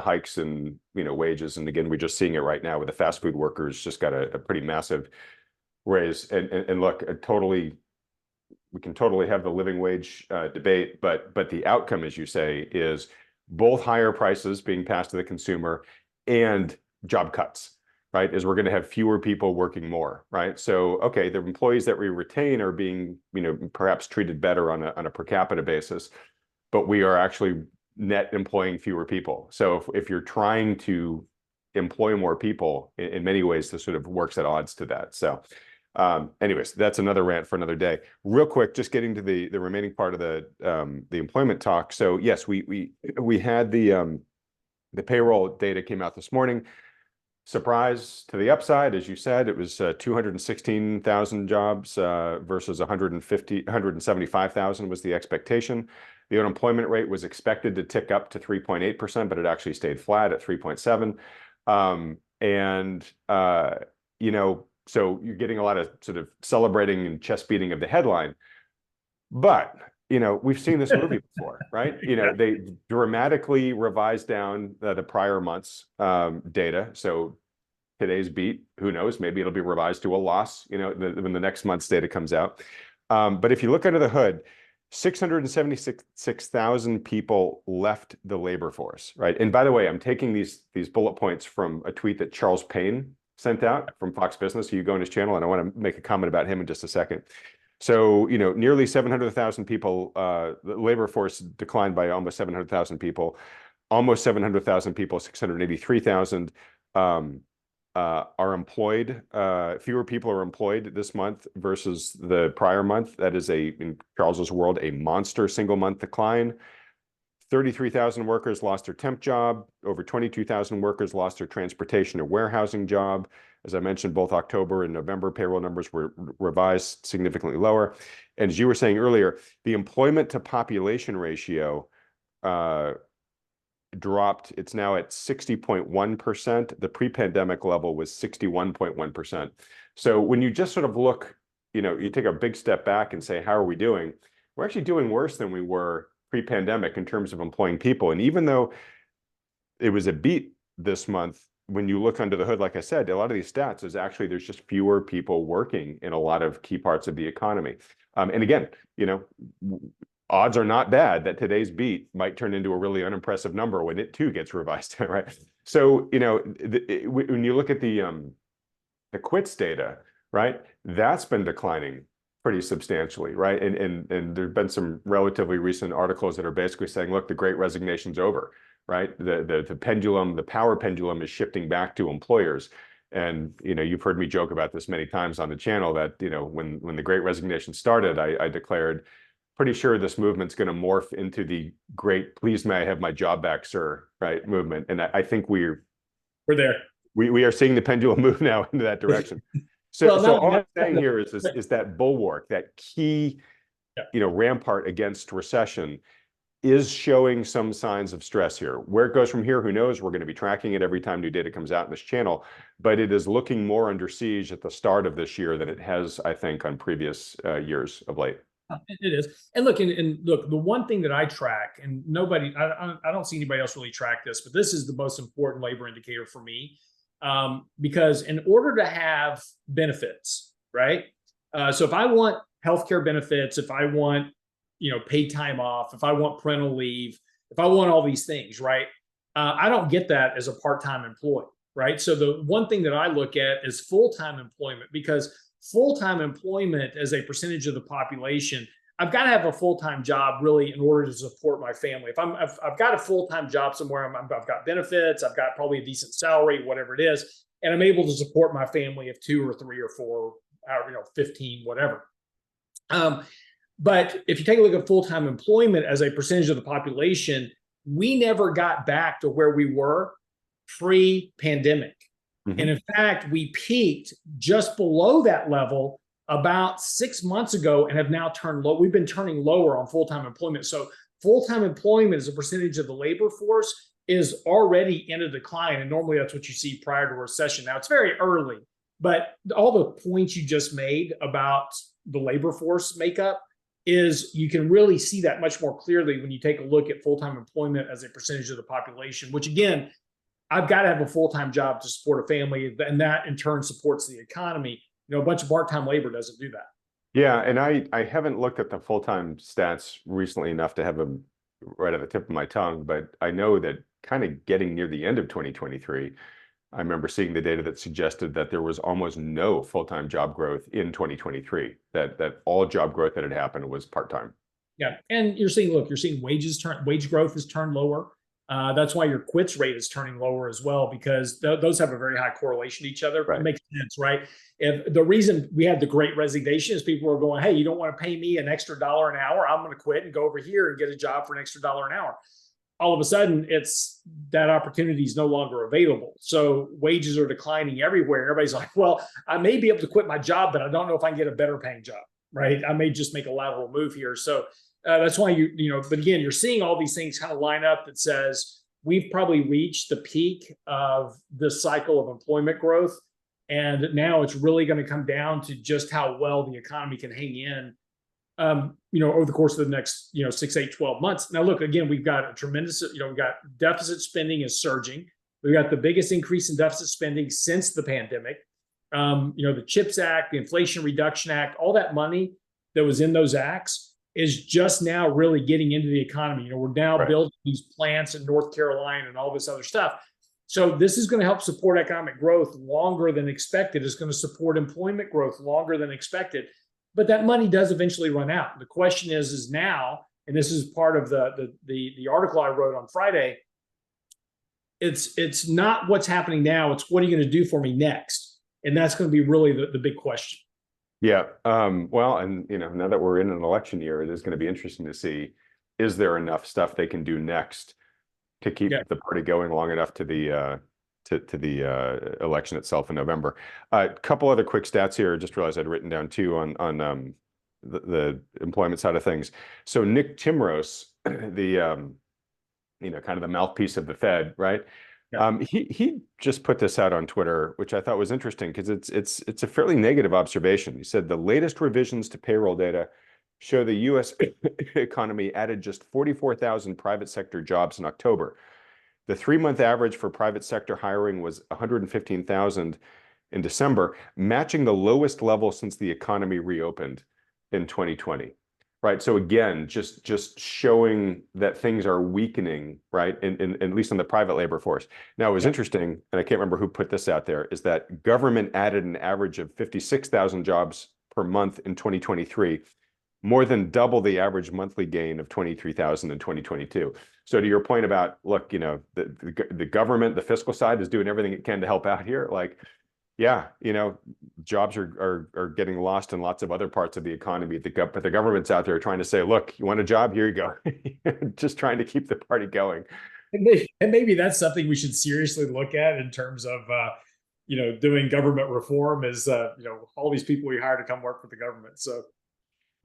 hikes in wages, and again, we're just seeing it right now with the fast food workers just got a pretty massive raise. And look, we can totally have the living wage debate, but the outcome, as you say, is both higher prices being passed to the consumer and job cuts, right? Is we're going to have fewer people working more, right? So, okay, the employees that we retain are being, perhaps treated better on a per capita basis, but we are actually net employing fewer people. So if you're trying to employ more people, in many ways, this sort of works at odds to that. So anyways, that's another rant for another day. Real quick, just getting to the remaining part of the employment talk. So yes, we had the payroll data came out this morning. Surprise to the upside, as you said, it was 216,000 jobs versus 175,000 was the expectation. The unemployment rate was expected to tick up to 3.8%, but it actually stayed flat at 3.7. So you're getting a lot of sort of celebrating and chest beating of the headline, but we've seen this movie before, right? They dramatically revised down the prior month's data. So today's beat, who knows, maybe it'll be revised to a loss, when the next month's data comes out. But if you look under the hood, 676,000 people left the labor force, right? And by the way, I'm taking these bullet points from a tweet that Charles Payne sent out from Fox Business. So you go on his channel, and I want to make a comment about him in just a second. So, nearly 700,000 people, the labor force declined by almost 700,000 people, almost 700,000 people, 683,000 are employed. Fewer people are employed this month versus the prior month. That is in Charles's world, a monster single month decline. 33,000 workers lost their temp job. Over 22,000 workers lost their transportation or warehousing job. As I mentioned, both October and November payroll numbers were revised significantly lower. And as you were saying earlier, the employment to population ratio dropped. It's now at 60.1%. The pre-pandemic level was 61.1%. So when you just sort of look, you take a big step back and say, how are we doing? We're actually doing worse than we were pre-pandemic in terms of employing people. And even though it was a beat this month, when you look under the hood, like I said, a lot of these stats is actually there's just fewer people working in a lot of key parts of the economy. And again, odds are not bad that today's beat might turn into a really unimpressive number when it too gets revised, right? So, when you look at the quits data, right, that's been declining pretty substantially, right? And there've been some relatively recent articles that are basically saying, look, the Great Resignation's over, right? The pendulum, the power pendulum is shifting back to employers. And you've heard me joke about this many times on the channel that when the Great Resignation started, I declared, pretty sure this movement's going to morph into the great "please may I have my job back, sir," right movement. And I think we're there. We are seeing the pendulum move now into that direction. So, Well, so all I'm saying here is that bulwark, that key, rampart against recession, is showing some signs of stress here. Where it goes from here, who knows? We're going to be tracking it every time new data comes out in this channel, but it is looking more under siege at the start of this year than it has, I think, on previous years of late. It is. And look, and look, the one thing that I track, and I don't see anybody else really track this, but this is the most important labor indicator for me, because in order to have benefits, right? So if I want healthcare benefits, if I want, paid time off, if I want parental leave, if I want all these things, right? I don't get that as a part-time employee, right? So the one thing that I look at is full-time employment, because full-time employment as a percentage of the population, I've got to have a full-time job really in order to support my family. If I've got a full-time job somewhere, I've got benefits, I've got probably a decent salary, whatever it is, and I'm able to support my family of 2 or 3 or 4, 15, whatever. But if you take a look at full-time employment as a percentage of the population, we never got back to where we were pre-pandemic. Mm-hmm. And in fact, we peaked just below that level about 6 months ago and have now turned low. We've been turning lower on full-time employment. So full-time employment as a percentage of the labor force is already in a decline. And normally that's what you see prior to a recession. Now it's very early, but all the points you just made about the labor force makeup is you can really see that much more clearly when you take a look at full-time employment as a percentage of the population, which again, I've got to have a full-time job to support a family, and that in turn supports the economy. A bunch of part-time labor doesn't do that. Yeah, and I haven't looked at the full-time stats recently enough to have them right at the tip of my tongue, but I know that kind of getting near the end of 2023, I remember seeing the data that suggested that there was almost no full-time job growth in 2023, that all job growth that had happened was part-time. Yeah, and you're seeing wage growth has turned lower. That's why your quits rate is turning lower as well, because those have a very high correlation to each other. Right. It makes sense, right? If the reason we had the Great Resignation is people were going, hey, you don't want to pay me an extra $1 an hour, I'm going to quit and go over here and get a job for an extra $1 an hour. All of a sudden, it's that opportunity is no longer available. So wages are declining everywhere. Everybody's like, well, I may be able to quit my job, but I don't know if I can get a better paying job, right? I may just make a lateral move here. So that's why but again, you're seeing all these things kind of line up that says we've probably reached the peak of this cycle of employment growth. And now it's really going to come down to just how well the economy can hang in, over the course of the next, 6, 8, 12 months. Now, look, again, we've got a tremendous, we've got deficit spending is surging. We've got the biggest increase in deficit spending since the pandemic. The CHIPS Act, the Inflation Reduction Act, all that money that was in those acts is just now really getting into the economy. We're now building these plants in North Carolina and all this other stuff. So this is going to help support economic growth longer than expected. It's going to support employment growth longer than expected. But that money does eventually run out. The question is now, and this is part of the article I wrote on Friday, it's not what's happening now, it's what are you going to do for me next? And that's going to be really the big question. Yeah. Well, and now that we're in an election year, it is going to be interesting to see, is there enough stuff they can do next to keep the party going long enough to the to the election itself in November. A couple other quick stats here. Just realized I'd written down two on the employment side of things. So Nick Timros, the kind of the mouthpiece of the Fed, right? Yeah. He just put this out on Twitter, which I thought was interesting because it's a fairly negative observation. He said the latest revisions to payroll data show the U.S. economy added just 44,000 private sector jobs in October. The 3-month average for private sector hiring was 115,000 in December, matching the lowest level since the economy reopened in 2020. Right. So again, just showing that things are weakening, right? In at least in the private labor force. Now, it was interesting, and I can't remember who put this out there, is that government added an average of 56,000 jobs per month in 2023, more than double the average monthly gain of 23,000 in 2022. So to your point about, look, the government, the fiscal side is doing everything it can to help out here. Like, yeah, jobs are getting lost in lots of other parts of the economy. But the government's out there trying to say, look, you want a job? Here you go. Just trying to keep the party going. And maybe that's something we should seriously look at in terms of, doing government reform is, all these people we hire to come work for the government. So.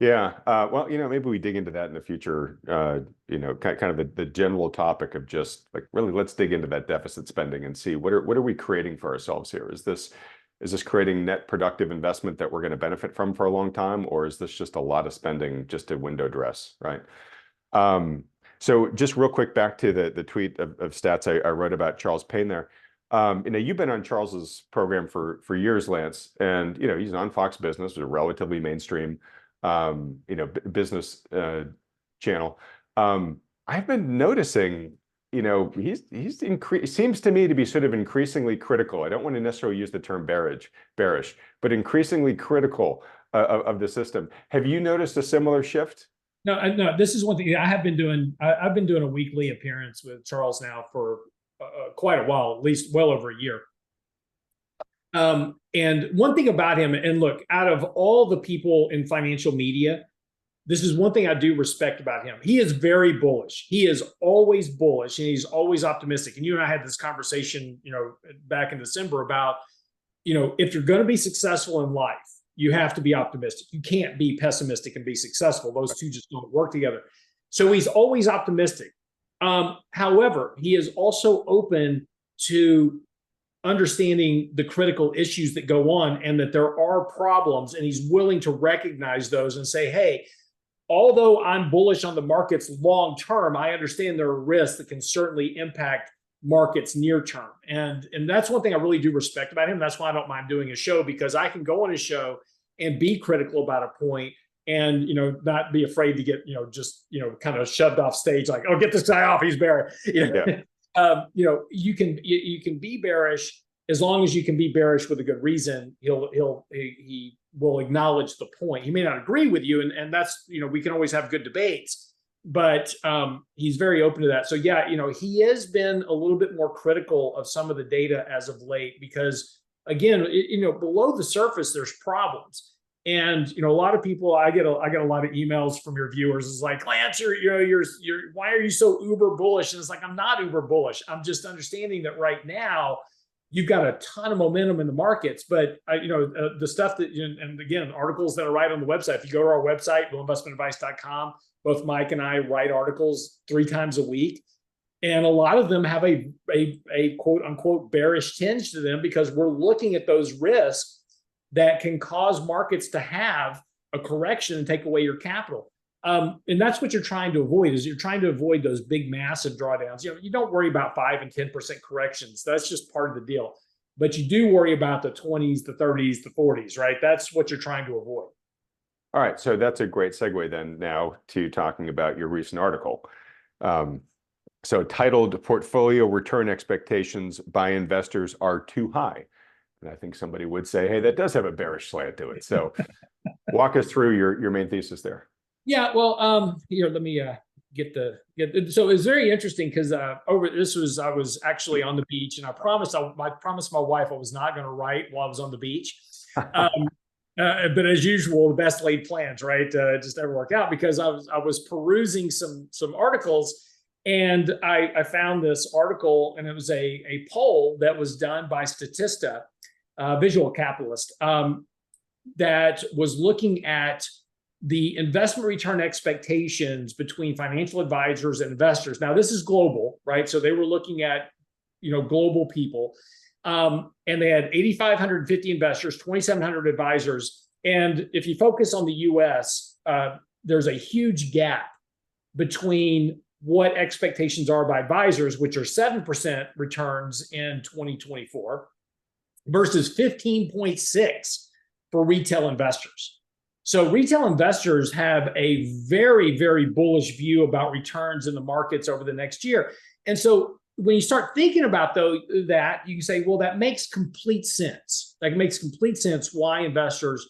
Yeah. Well, maybe we dig into that in the future, kind of the general topic of just like, really, let's dig into that deficit spending and see what are we creating for ourselves here? Is this creating net productive investment that we're going to benefit from for a long time? Or is this just a lot of spending just to window dress, right? So just real quick, back to the tweet of stats I wrote about Charles Payne there. You've been on Charles's program for years, Lance, and, he's on Fox Business, a relatively mainstream business channel. I've been noticing, seems to me to be sort of increasingly critical. I don't want to necessarily use the term bearish, but increasingly critical of the system. Have you noticed a similar shift? No, this is one thing I've been doing a weekly appearance with Charles now for quite a while, at least well over a year. And one thing about him, and look, out of all the people in financial media, this is one thing I do respect about him. He is very bullish. He is always bullish and he's always optimistic. And you and I had this conversation, back in December about, if you're going to be successful in life, you have to be optimistic. You can't be pessimistic and be successful. Those two just don't work together. So he's always optimistic. However, he is also open to understanding the critical issues that go on and that there are problems, and he's willing to recognize those and say, hey, although I'm bullish on the markets long term, I understand there are risks that can certainly impact markets near term. And that's one thing I really do respect about him. That's why I don't mind doing a show, because I can go on his show and be critical about a point and, not be afraid to get, just, kind of shoved off stage, like, oh, get this guy off, he's bearish. Yeah. You can be bearish as long as you can be bearish with a good reason. He will acknowledge the point. He may not agree with you, and that's, we can always have good debates, but he's very open to that. So yeah, he has been a little bit more critical of some of the data as of late, because again, below the surface there's problems. And a lot of people, I get a lot of emails from your viewers. It's like, Lance, you're why are you so uber bullish? And it's like, I'm not uber bullish. I'm just understanding that right now you've got a ton of momentum in the markets. But the stuff that, and again, articles that are right on the website. If you go to our website, billinvestmentadvice.com, both Mike and I write articles 3 times a week, and a lot of them have a quote unquote bearish tinge to them, because we're looking at those risks that can cause markets to have a correction and take away your capital. And that's what you're trying to avoid, is you're trying to avoid those big massive drawdowns. You don't worry about 5 and 10% corrections. That's just part of the deal. But you do worry about the 20s, the 30s, the 40s, right? That's what you're trying to avoid. All right. So that's a great segue then now to talking about your recent article. So titled "Portfolio Return Expectations by Investors Are Too High." And I think somebody would say, hey, that does have a bearish slant to it. So walk us through your main thesis there. Yeah, well, let me so it's very interesting, because I was actually on the beach, and I promised my wife I was not going to write while I was on the beach. But as usual, the best laid plans, right? Just never work out, because I was perusing some articles, And I found this article, and it was a poll that was done by Statista, Visual Capitalist, that was looking at the investment return expectations between financial advisors and investors. Now, this is global, right? So they were looking at, global people. And they had 8,550 investors, 2,700 advisors. And if you focus on the US, there's a huge gap between what expectations are by advisors, which are 7% returns in 2024 versus 15.6 for retail investors. So retail investors have a very, very bullish view about returns in the markets over the next year. And so when you start thinking about that, you can say, well, that makes complete sense. Like, it makes complete sense why investors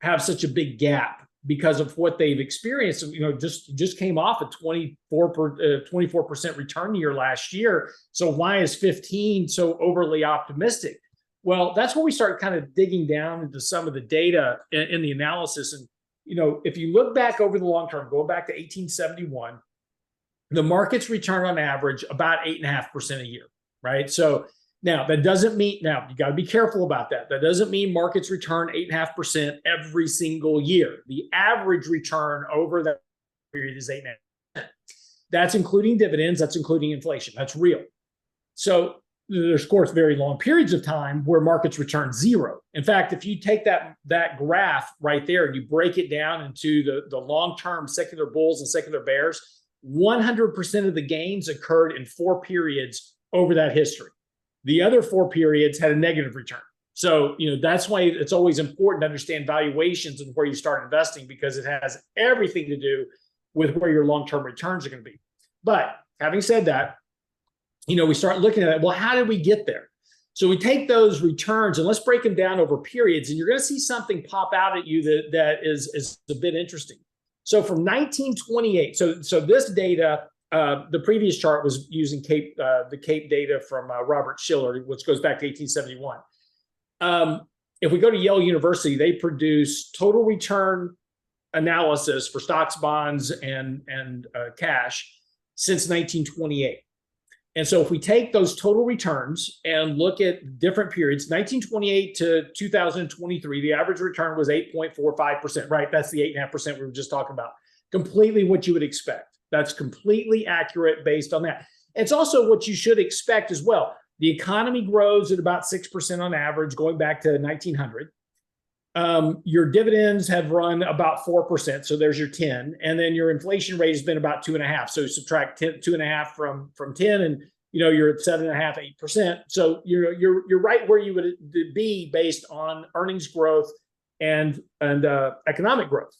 have such a big gap because of what they've experienced. Just came off a 24% return year last year. So why is 15 so overly optimistic? Well, that's where we start kind of digging down into some of the data in the analysis. And, if you look back over the long term, going back to 1871, the market's return on average about 8.5% a year, right? So now that doesn't mean, now you got to be careful about that. That doesn't mean markets return 8.5% every single year. The average return over that period is 8.5%. That's including dividends. That's including inflation. That's real. So there's, of course, very long periods of time where markets return zero. In fact, if you take that graph right there and you break it down into the long-term secular bulls and secular bears, 100% of the gains occurred in 4 periods over that history. The other 4 periods had a negative return. So, that's why it's always important to understand valuations and where you start investing, because it has everything to do with where your long-term returns are going to be. But having said that, we start looking at it. Well, how did we get there? So we take those returns and let's break them down over periods, and you're going to see something pop out at you that is a bit interesting. So from 1928, so this data, the previous chart was using the Cape data from Robert Shiller, which goes back to 1871. If we go to Yale University, they produce total return analysis for stocks, bonds, and cash since 1928. And so if we take those total returns and look at different periods, 1928 to 2023, the average return was 8.45%, right? That's the 8.5% we were just talking about. Completely what you would expect. That's completely accurate based on that. It's also what you should expect as well. The economy grows at about 6% on average, going back to 1900. Your dividends have run about 4%, so there's your 10, and then your inflation rate has been about 2.5. So subtract 2.5 from 10, and you're at 7.5, 8%. So you're right where you would be based on earnings growth and economic growth.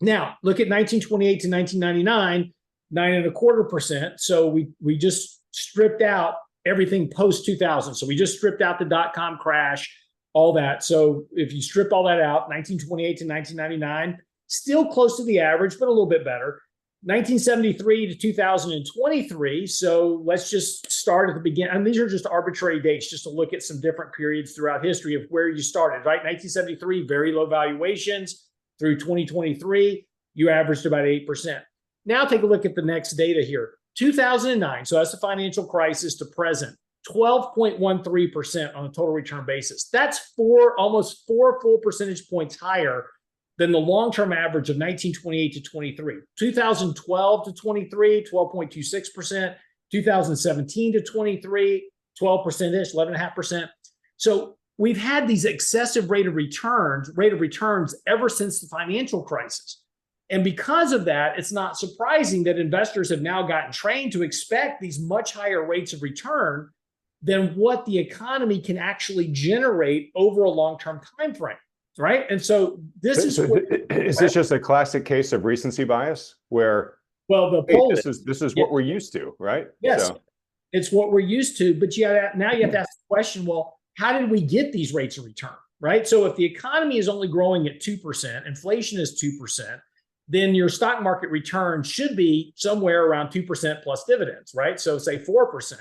Now look at 1928 to 1999, 9.25%. So we just stripped out everything post 2000. So we just stripped out the dot-com crash, all that. So if you strip all that out, 1928 to 1999, still close to the average, but a little bit better. 1973 to 2023. So let's just start at the beginning. And these are just arbitrary dates, just to look at some different periods throughout history of where you started, right? 1973, very low valuations. Through 2023, you averaged about 8%. Now take a look at the next data here. 2009, so that's the financial crisis to present. 12.13% on a total return basis. That's almost 4 full percentage points higher than the long-term average of 1928 to 23. 2012 to 23, 12.26%. 2017 to 23, 12%-ish, 11.5%. So we've had these excessive rate of returns ever since the financial crisis. And because of that, it's not surprising that investors have now gotten trained to expect these much higher rates of return than what the economy can actually generate over a long-term time frame, right? And so this is this just a classic case of recency bias, where this is what we're used to, right? Yes, it's what we're used to. But now you have to ask the question: well, how did we get these rates of return, right? So if the economy is only growing at 2%, inflation is 2%, then your stock market return should be somewhere around 2% plus dividends, right? So say 4%.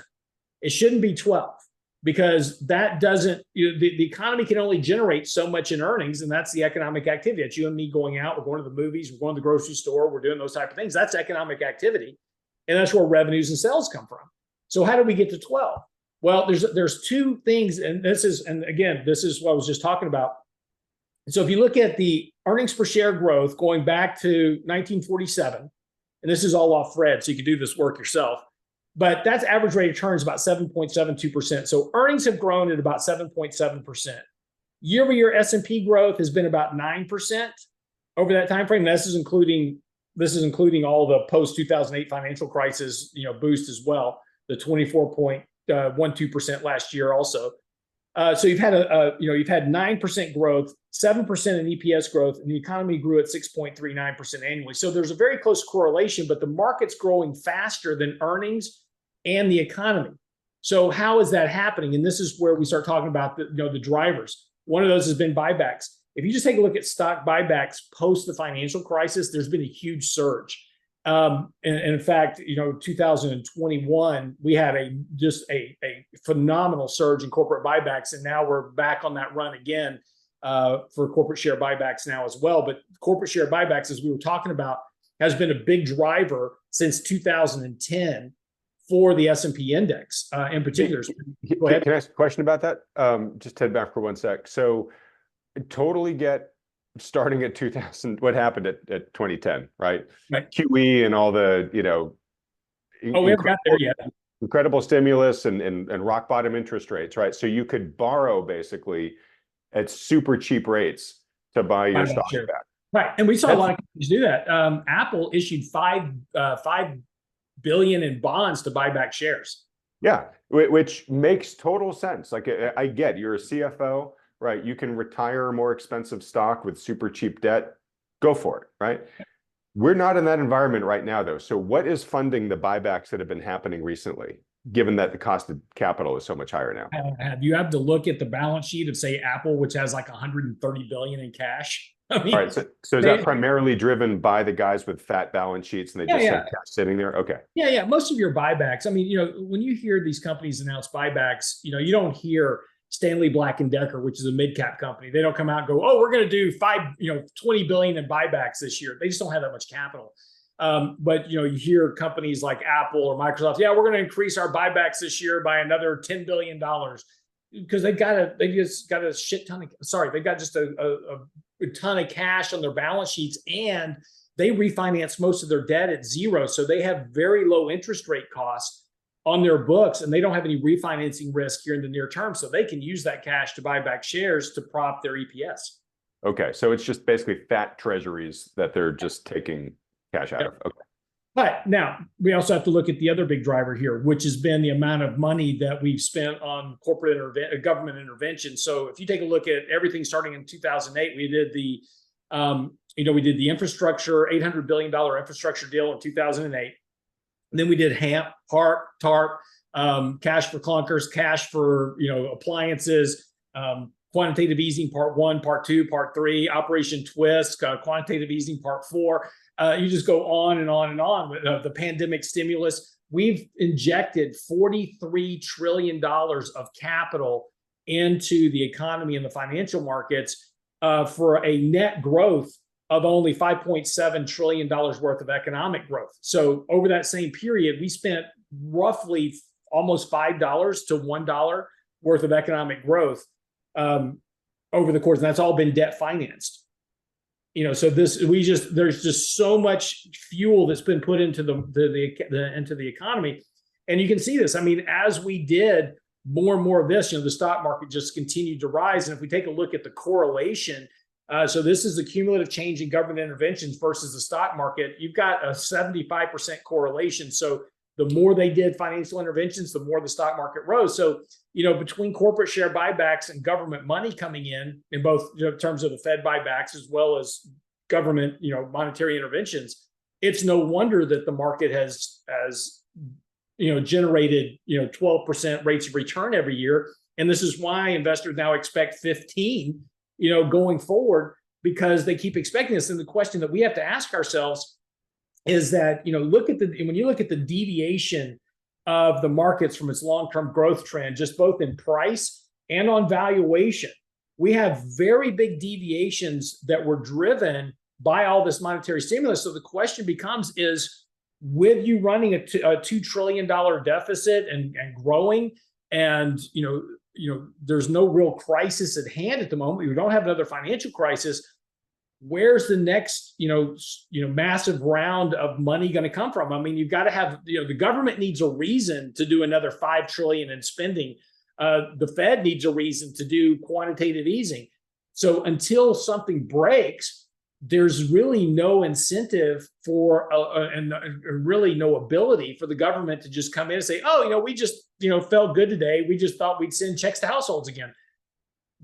It shouldn't be 12, because that doesn't, the economy can only generate so much in earnings, and that's the economic activity. That's you and me going out, we're going to the movies, we're going to the grocery store, we're doing those type of things. That's economic activity. And that's where revenues and sales come from. So how did we get to 12? Well, there's two things, and this is what I was just talking about. So if you look at the earnings per share growth going back to 1947, and this is all off Fred, so you can do this work yourself, but that's average rate of return is about 7.72%. So earnings have grown at about 7.7%. Year-over-year S&P growth has been about 9% over that time frame. This is including all the post-2008 financial crisis, boost as well, the 24.12% last year also. So you've had you've had 9% growth, 7% in EPS growth, and the economy grew at 6.39% annually. So there's a very close correlation, but the market's growing faster than earnings and the economy. So how is that happening? And this is where we start talking about the drivers. One of those has been buybacks. If you just take a look at stock buybacks post the financial crisis, there's been a huge surge. And in fact, 2021, we had a phenomenal surge in corporate buybacks, and now we're back on that run again for corporate share buybacks now as well. But corporate share buybacks, as we were talking about, has been a big driver since 2010 for the S&P index in particular. Go ahead. Can I ask a question about that? Just head back for one sec. So totally get starting at 2000, what happened at 2010, right? QE and all the, we haven't got there yet. Incredible stimulus and rock bottom interest rates, right? So you could borrow basically at super cheap rates to buy your stock back. Right. And we saw a lot of companies do that. Apple issued $5 billion in bonds to buy back shares. Yeah, which makes total sense. Like I get, you're a CFO, right? You can retire more expensive stock with super cheap debt. Go for it, right? We're not in that environment right now, though. So what is funding the buybacks that have been happening recently, given that the cost of capital is so much higher now? You have to look at the balance sheet of, say, Apple, which has like $130 billion in cash. I mean, all right. So is that primarily driven by the guys with fat balance sheets and they just have cash sitting there? Okay. Yeah. Most of your buybacks, I mean, when you hear these companies announce buybacks, you don't hear Stanley Black & Decker, which is a mid-cap company. They don't come out and go, oh, we're going to do $20 billion in buybacks this year. They just don't have that much capital. But you hear companies like Apple or Microsoft, yeah, we're going to increase our buybacks this year by another $10 billion because they just got a shit ton of, they got just a ton of cash on their balance sheets, and they refinance most of their debt at zero. So they have very low interest rate costs on their books, and they don't have any refinancing risk here in the near term. So they can use that cash to buy back shares to prop their EPS. Okay. So it's just basically fat treasuries that they're just taking cash out of. Okay. But now we also have to look at the other big driver here, which has been the amount of money that we've spent on corporate government intervention. So if you take a look at everything starting in 2008, we did the infrastructure, $800 billion infrastructure deal in 2008. And then we did HAMP, HARP, TARP, cash for clunkers, cash for appliances, quantitative easing part 1, part 2, part 3, Operation Twist, quantitative easing part 4. You just go on and on and on with the pandemic stimulus. We've injected $43 trillion of capital into the economy and the financial markets for a net growth of only $5.7 trillion worth of economic growth. So over that same period, we spent roughly almost $5 to $1 worth of economic growth over the course, and that's all been debt financed. So there's just so much fuel that's been put into the economy, and you can see this. I mean, as we did more and more of this, the stock market just continued to rise. And if we take a look at the correlation, so this is the cumulative change in government interventions versus the stock market. You've got a 75% correlation. So the more they did financial interventions, the more the stock market rose. So, between corporate share buybacks and government money coming in both terms of the Fed buybacks as well as government, monetary interventions, it's no wonder that the market has generated, 12% rates of return every year. And this is why investors now expect 15, going forward, because they keep expecting this. And the question that we have to ask ourselves is that, when you look at the deviation of the markets from its long-term growth trend, just both in price and on valuation, we have very big deviations that were driven by all this monetary stimulus. So the question becomes with you running a $2 trillion deficit and growing, and there's no real crisis at hand at the moment. We don't have another financial crisis. Where's the next massive round of money going to come from? I mean, you've got to have the government needs a reason to do another $5 trillion in spending. The Fed needs a reason to do quantitative easing. So until something breaks, there's really no incentive for and really no ability for the government to just come in and say, oh, we just felt good today. We just thought we'd send checks to households again.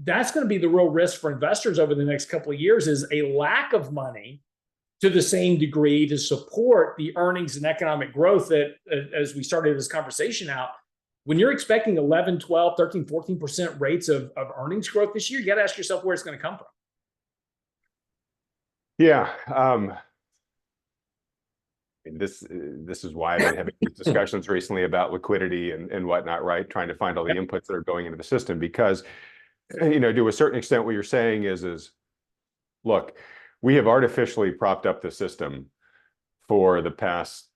That's going to be the real risk for investors over the next couple of years, is a lack of money to the same degree to support the earnings and economic growth that, as we started this conversation out, when you're expecting 11, 12, 13, 14% rates of earnings growth this year, you got to ask yourself where it's going to come from. Yeah. This is why I've been having these discussions recently about liquidity and whatnot, right? Trying to find all the inputs that are going into the system, because to a certain extent, what you're saying is, look, we have artificially propped up the system for the past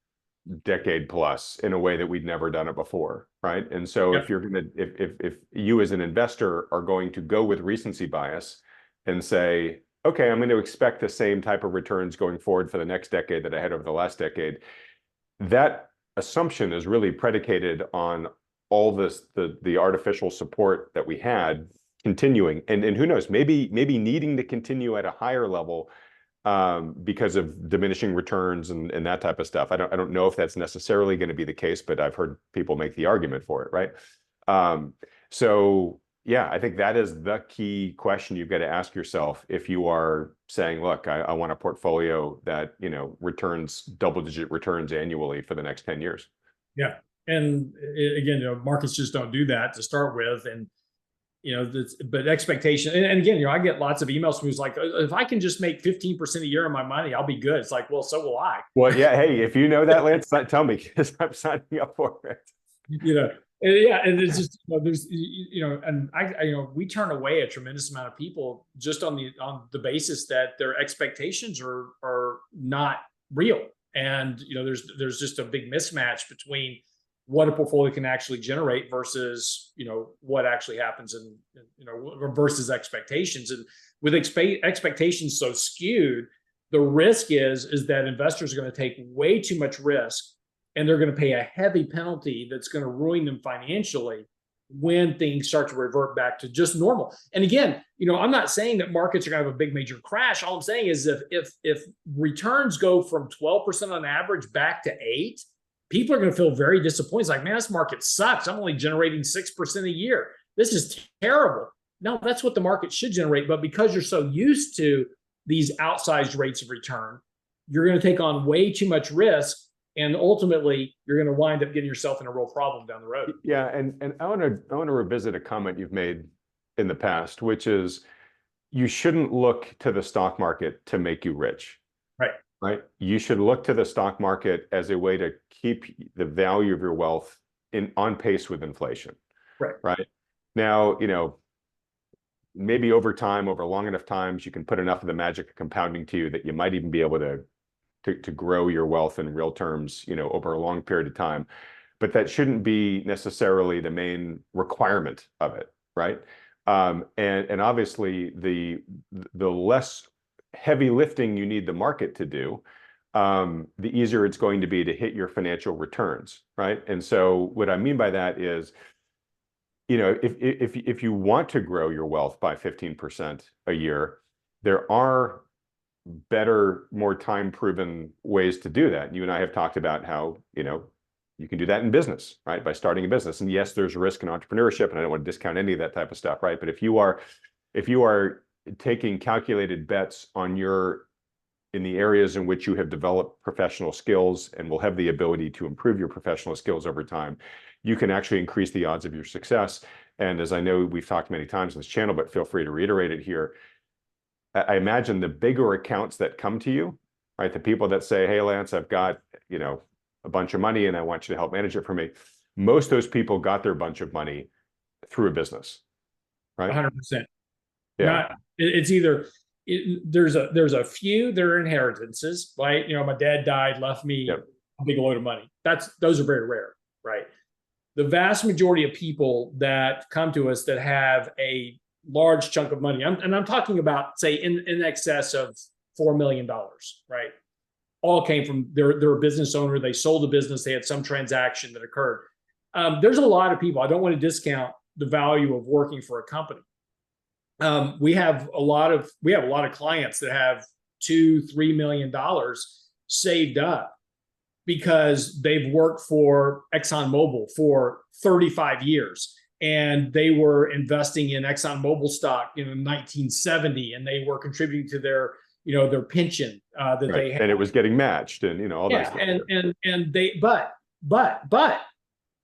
decade plus in a way that we'd never done it before, right? And so if you're gonna, if you as an investor are going to go with recency bias and say, okay, I'm going to expect the same type of returns going forward for the next decade that I had over the last decade, that assumption is really predicated on all this, the artificial support that we had continuing, and who knows, maybe needing to continue at a higher level because of diminishing returns and that type of stuff. I don't know if that's necessarily going to be the case, but I've heard people make the argument for it, right? So yeah, I think that is the key question you've got to ask yourself if you are saying, look, I want a portfolio that returns double-digit returns annually for the next 10 years. Yeah, and again, markets just don't do that to start with, and but expectation, and again, I get lots of emails from who's like, if I can just make 15% a year on my money, I'll be good. It's like, well, so will I. Well, yeah, hey, if you know that, Lance, tell me, because I'm signing up for it. Yeah, and it's just there's and we turn away a tremendous amount of people just on the basis that their expectations are not real, and there's just a big mismatch between what a portfolio can actually generate versus what actually happens, and versus expectations. And with expectations so skewed, the risk is that investors are going to take way too much risk, and they're going to pay a heavy penalty that's going to ruin them financially when things start to revert back to just normal. And again, I'm not saying that markets are going to have a big major crash. All I'm saying is if returns go from 12% on average back to 8%, people are going to feel very disappointed. It's like, man, this market sucks. I'm only generating 6% a year. This is terrible. No, that's what the market should generate. But because you're so used to these outsized rates of return, you're going to take on way too much risk. And ultimately, you're going to wind up getting yourself in a real problem down the road. Yeah, and I want to revisit a comment you've made in the past, which is you shouldn't look to the stock market to make you rich. Right. You should look to the stock market as a way to keep the value of your wealth on pace with inflation. Right. Now, maybe over time, over long enough times, you can put enough of the magic of compounding to you that you might even be able to grow your wealth in real terms, over a long period of time. But that shouldn't be necessarily the main requirement of it, right? And obviously, the less heavy lifting you need the market to do, the easier it's going to be to hit your financial returns, right? And so what I mean by that is, if you want to grow your wealth by 15% a year, there are better, more time-proven ways to do that. You and I have talked about how, you can do that in business, right? By starting a business. And yes, there's risk in entrepreneurship, and I don't want to discount any of that type of stuff, right? But if you are taking calculated bets in the areas in which you have developed professional skills and will have the ability to improve your professional skills over time, you can actually increase the odds of your success. And as I know we've talked many times on this channel, but feel free to reiterate it here, I imagine the bigger accounts that come to you, right? The people that say, hey, Lance, I've got, a bunch of money and I want you to help manage it for me. Most of those people got their bunch of money through a business, right? 100%. Yeah. It's either there's a few that are inheritances, right? My dad died, left me a big load of money. Those are very rare, right? The vast majority of people that come to us that have a large chunk of money, and I'm talking about, say, in excess of $4 million, right? All came from they're a business owner. They sold a business. They had some transaction that occurred. There's a lot of people. I don't want to discount the value of working for a company. We have a lot of clients that have $2-3 million saved up because they've worked for ExxonMobil for 35 years, and they were investing in ExxonMobil stock in 1970, and they were contributing to their pension that they had. And it was getting matched, and all that stuff. And they but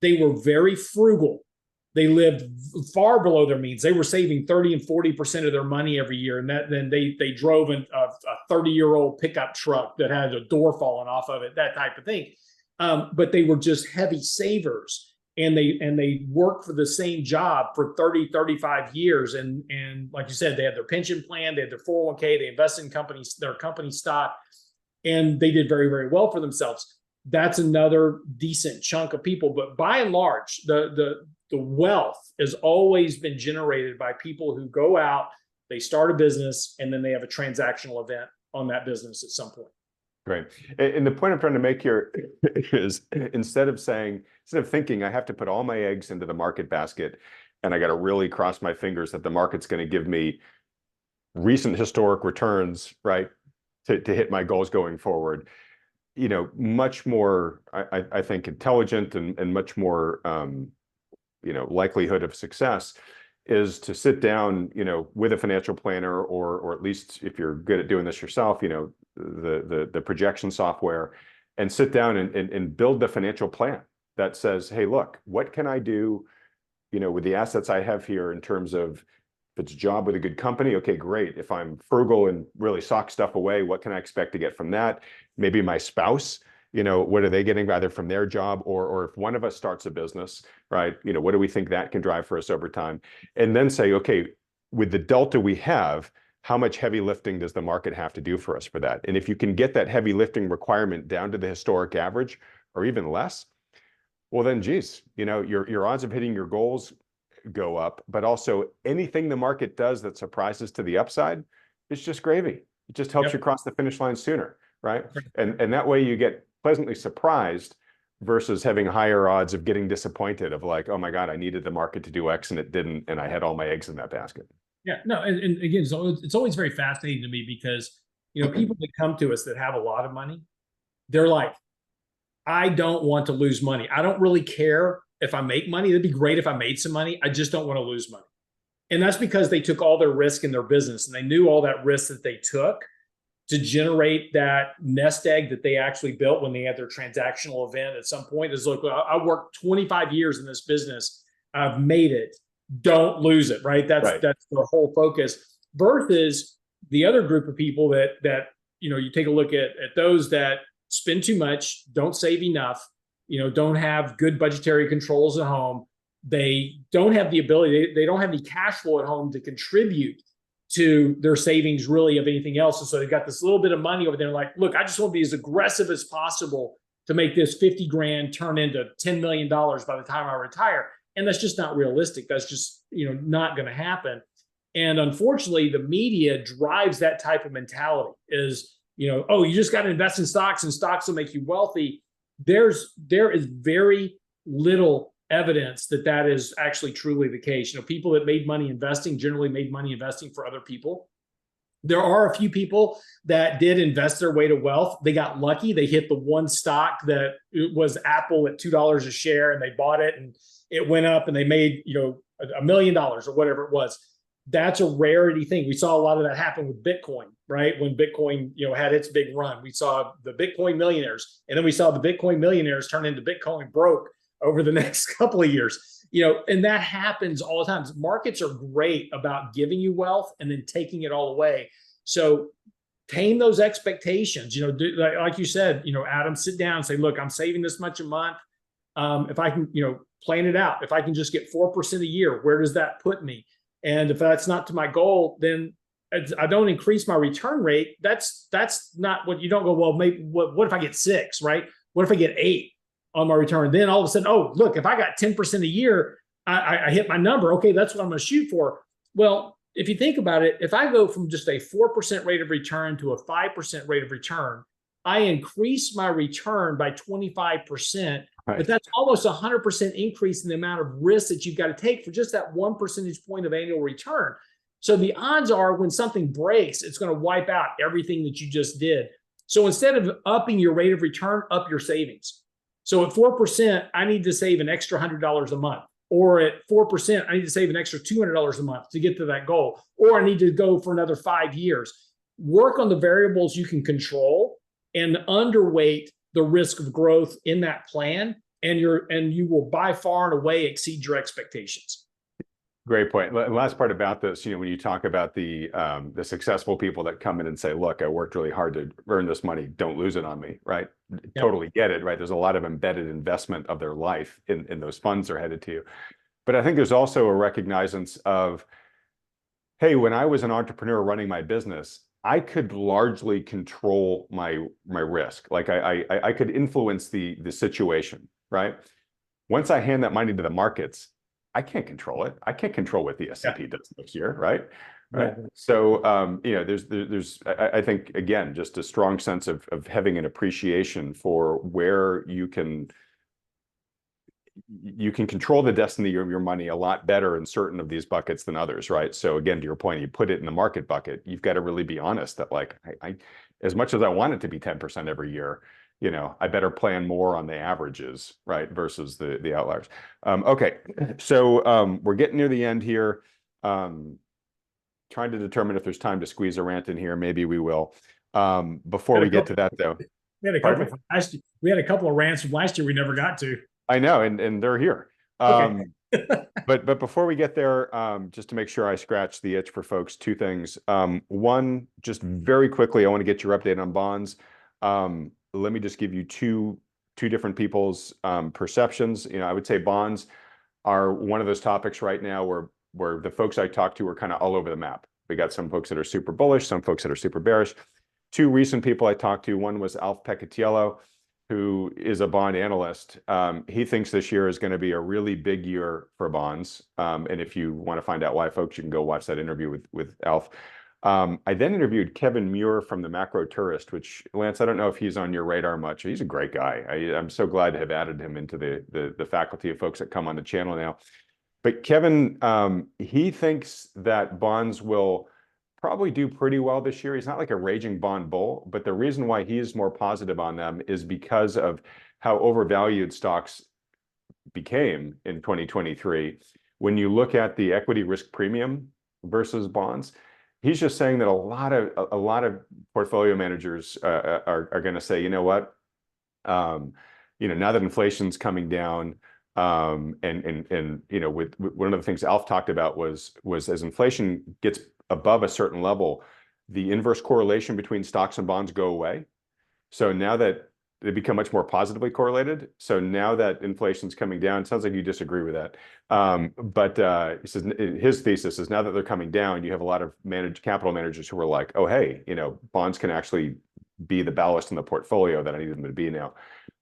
they were very frugal. They lived far below their means. They were saving 30 and 40% of their money every year. And then they drove a 30-year-old pickup truck that had a door falling off of it, that type of thing. But they were just heavy savers. And they worked for the same job for 30, 35 years. And like you said, they had their pension plan, they had their 401k, they invested in their company stock, and they did very, very well for themselves. That's another decent chunk of people. But by and large, the wealth has always been generated by people who go out, they start a business, and then they have a transactional event on that business at some point. Right. And the point I'm trying to make here is instead of thinking I have to put all my eggs into the market basket and I got to really cross my fingers that the market's going to give me recent historic returns, right, to hit my goals going forward, much more, I think, intelligent and much more, likelihood of success is to sit down, with a financial planner, or at least if you're good at doing this yourself, the projection software, and sit down and build the financial plan that says, hey, look, what can I do, with the assets I have here in terms of, if it's a job with a good company, okay, great. If I'm frugal and really sock stuff away, what can I expect to get from that? Maybe my spouse, what are they getting either from their job, or if one of us starts a business, right? What do we think that can drive for us over time? And then say, okay, with the delta we have, how much heavy lifting does the market have to do for us for that? And if you can get that heavy lifting requirement down to the historic average or even less, well then, geez, your odds of hitting your goals go up, but also anything the market does that surprises to the upside, it's just gravy. It just helps you cross the finish line sooner, right? And that way you get pleasantly surprised versus having higher odds of getting disappointed of like, oh my God, I needed the market to do X and it didn't, and I had all my eggs in that basket. Yeah, no, and again, it's always very fascinating to me because, people that come to us that have a lot of money, they're like, I don't want to lose money. I don't really care if I make money. It'd be great if I made some money. I just don't want to lose money. And that's because they took all their risk in their business, and they knew all that risk that they took to generate that nest egg that they actually built when they had their transactional event at some point. Is, look, I worked 25 years in this business. I've made it. Don't lose it, right? That's their whole focus. Versus the other group of people that you take a look at those that spend too much, don't save enough, don't have good budgetary controls at home. They don't have the ability, they don't have any cash flow at home to contribute to their savings really of anything else. And so they've got this little bit of money over there, like, look, I just want to be as aggressive as possible to make this 50 grand turn into $10 million by the time I retire. And that's just not realistic. That's just, not going to happen. And unfortunately, the media drives that type of mentality is, oh, you just got to invest in stocks and stocks will make you wealthy. There is very little evidence that is actually truly the case. People that made money investing generally made money investing for other people. There are a few people that did invest their way to wealth. They got lucky. They hit the one stock that was Apple at $2 a share, and they bought it and it went up and they made, $1 million or whatever it was. That's a rarity thing. We saw a lot of that happen with Bitcoin, right? When Bitcoin, had its big run, we saw the Bitcoin millionaires, and then we saw the Bitcoin millionaires turn into Bitcoin broke over the next couple of years, and that happens all the time. Markets are great about giving you wealth and then taking it all away. So tame those expectations, like you said, Adam, sit down and say, look, I'm saving this much a month. If I can, plan it out, if I can just get 4% a year, where does that put me? And if that's not to my goal, then I don't increase my return rate. That's not what you don't go, well, maybe what if I get 6, right? What if I get 8 on my return? Then all of a sudden, oh, look, if I got 10% a year, I hit my number. Okay, that's what I'm going to shoot for. Well, if you think about it, if I go from just a 4% rate of return to a 5% rate of return, I increase my return by 25%, Right. but that's almost 100% increase in the amount of risk that you've got to take for just that 1 percentage point of annual return. So the odds are when something breaks, it's going to wipe out everything that you just did. So instead of upping your rate of return, up your savings. So at 4%, I need to save an extra $100 a month. Or at 4%, I need to save an extra $200 a month to get to that goal. Or I need to go for another 5 years. Work on the variables you can control and underweight the risk of growth in that plan, and you will by far and away exceed your expectations. Great point. Last part about this, when you talk about the successful people that come in and say, look, I worked really hard to earn this money, don't lose it on me, right? Yep. Totally get it, right? There's a lot of embedded investment of their life in those funds are headed to. But I think there's also a recognizance of, hey, when I was an entrepreneur running my business, I could largely control my risk. Like I could influence the situation, right? Once I hand that money to the markets, I can't control it. I can't control what the S&P does next year, right? Right. So, there's I think, again, just a strong sense of having an appreciation for where you can control the destiny of your money a lot better in certain of these buckets than others, right? So again, to your point, you put it in the market bucket. You've got to really be honest that, like, I as much as I want it to be 10% every year, I better plan more on the averages, right, versus the outliers. Okay, so we're getting near the end here. Trying to determine if there's time to squeeze a rant in here. Maybe we will. Before we get to that, though, we had a couple of rants from last year we never got to. I know, and they're here. Okay. But before we get there, just to make sure I scratch the itch for folks, 2 things. One, just very quickly, I want to get your update on bonds. Let me just give you two different people's perceptions. I would say bonds are one of those topics right now where the folks I talk to are kind of all over the map. We got some folks that are super bullish, some folks that are super bearish. 2 recent people I talked to, one was Alf Peccatiello, who is a bond analyst. He thinks this year is going to be a really big year for bonds. And if you want to find out why, folks, you can go watch that interview with Alf. I then interviewed Kevin Muir from the Macro Tourist, which, Lance, I don't know if he's on your radar much. He's a great guy. I'm so glad to have added him into the faculty of folks that come on the channel now. But Kevin, he thinks that bonds will probably do pretty well this year. He's not like a raging bond bull, but the reason why he is more positive on them is because of how overvalued stocks became in 2023. When you look at the equity risk premium versus bonds, he's just saying that a lot of portfolio managers are going to say, you know what, now that inflation's coming down, and with one of the things Alf talked about was as inflation gets above a certain level, the inverse correlation between stocks and bonds go away. So now that they become much more positively correlated. So now that inflation's coming down, it sounds like you disagree with that. But he says his thesis is now that they're coming down, you have a lot of capital managers who are like, oh, hey, bonds can actually be the ballast in the portfolio that I need them to be now.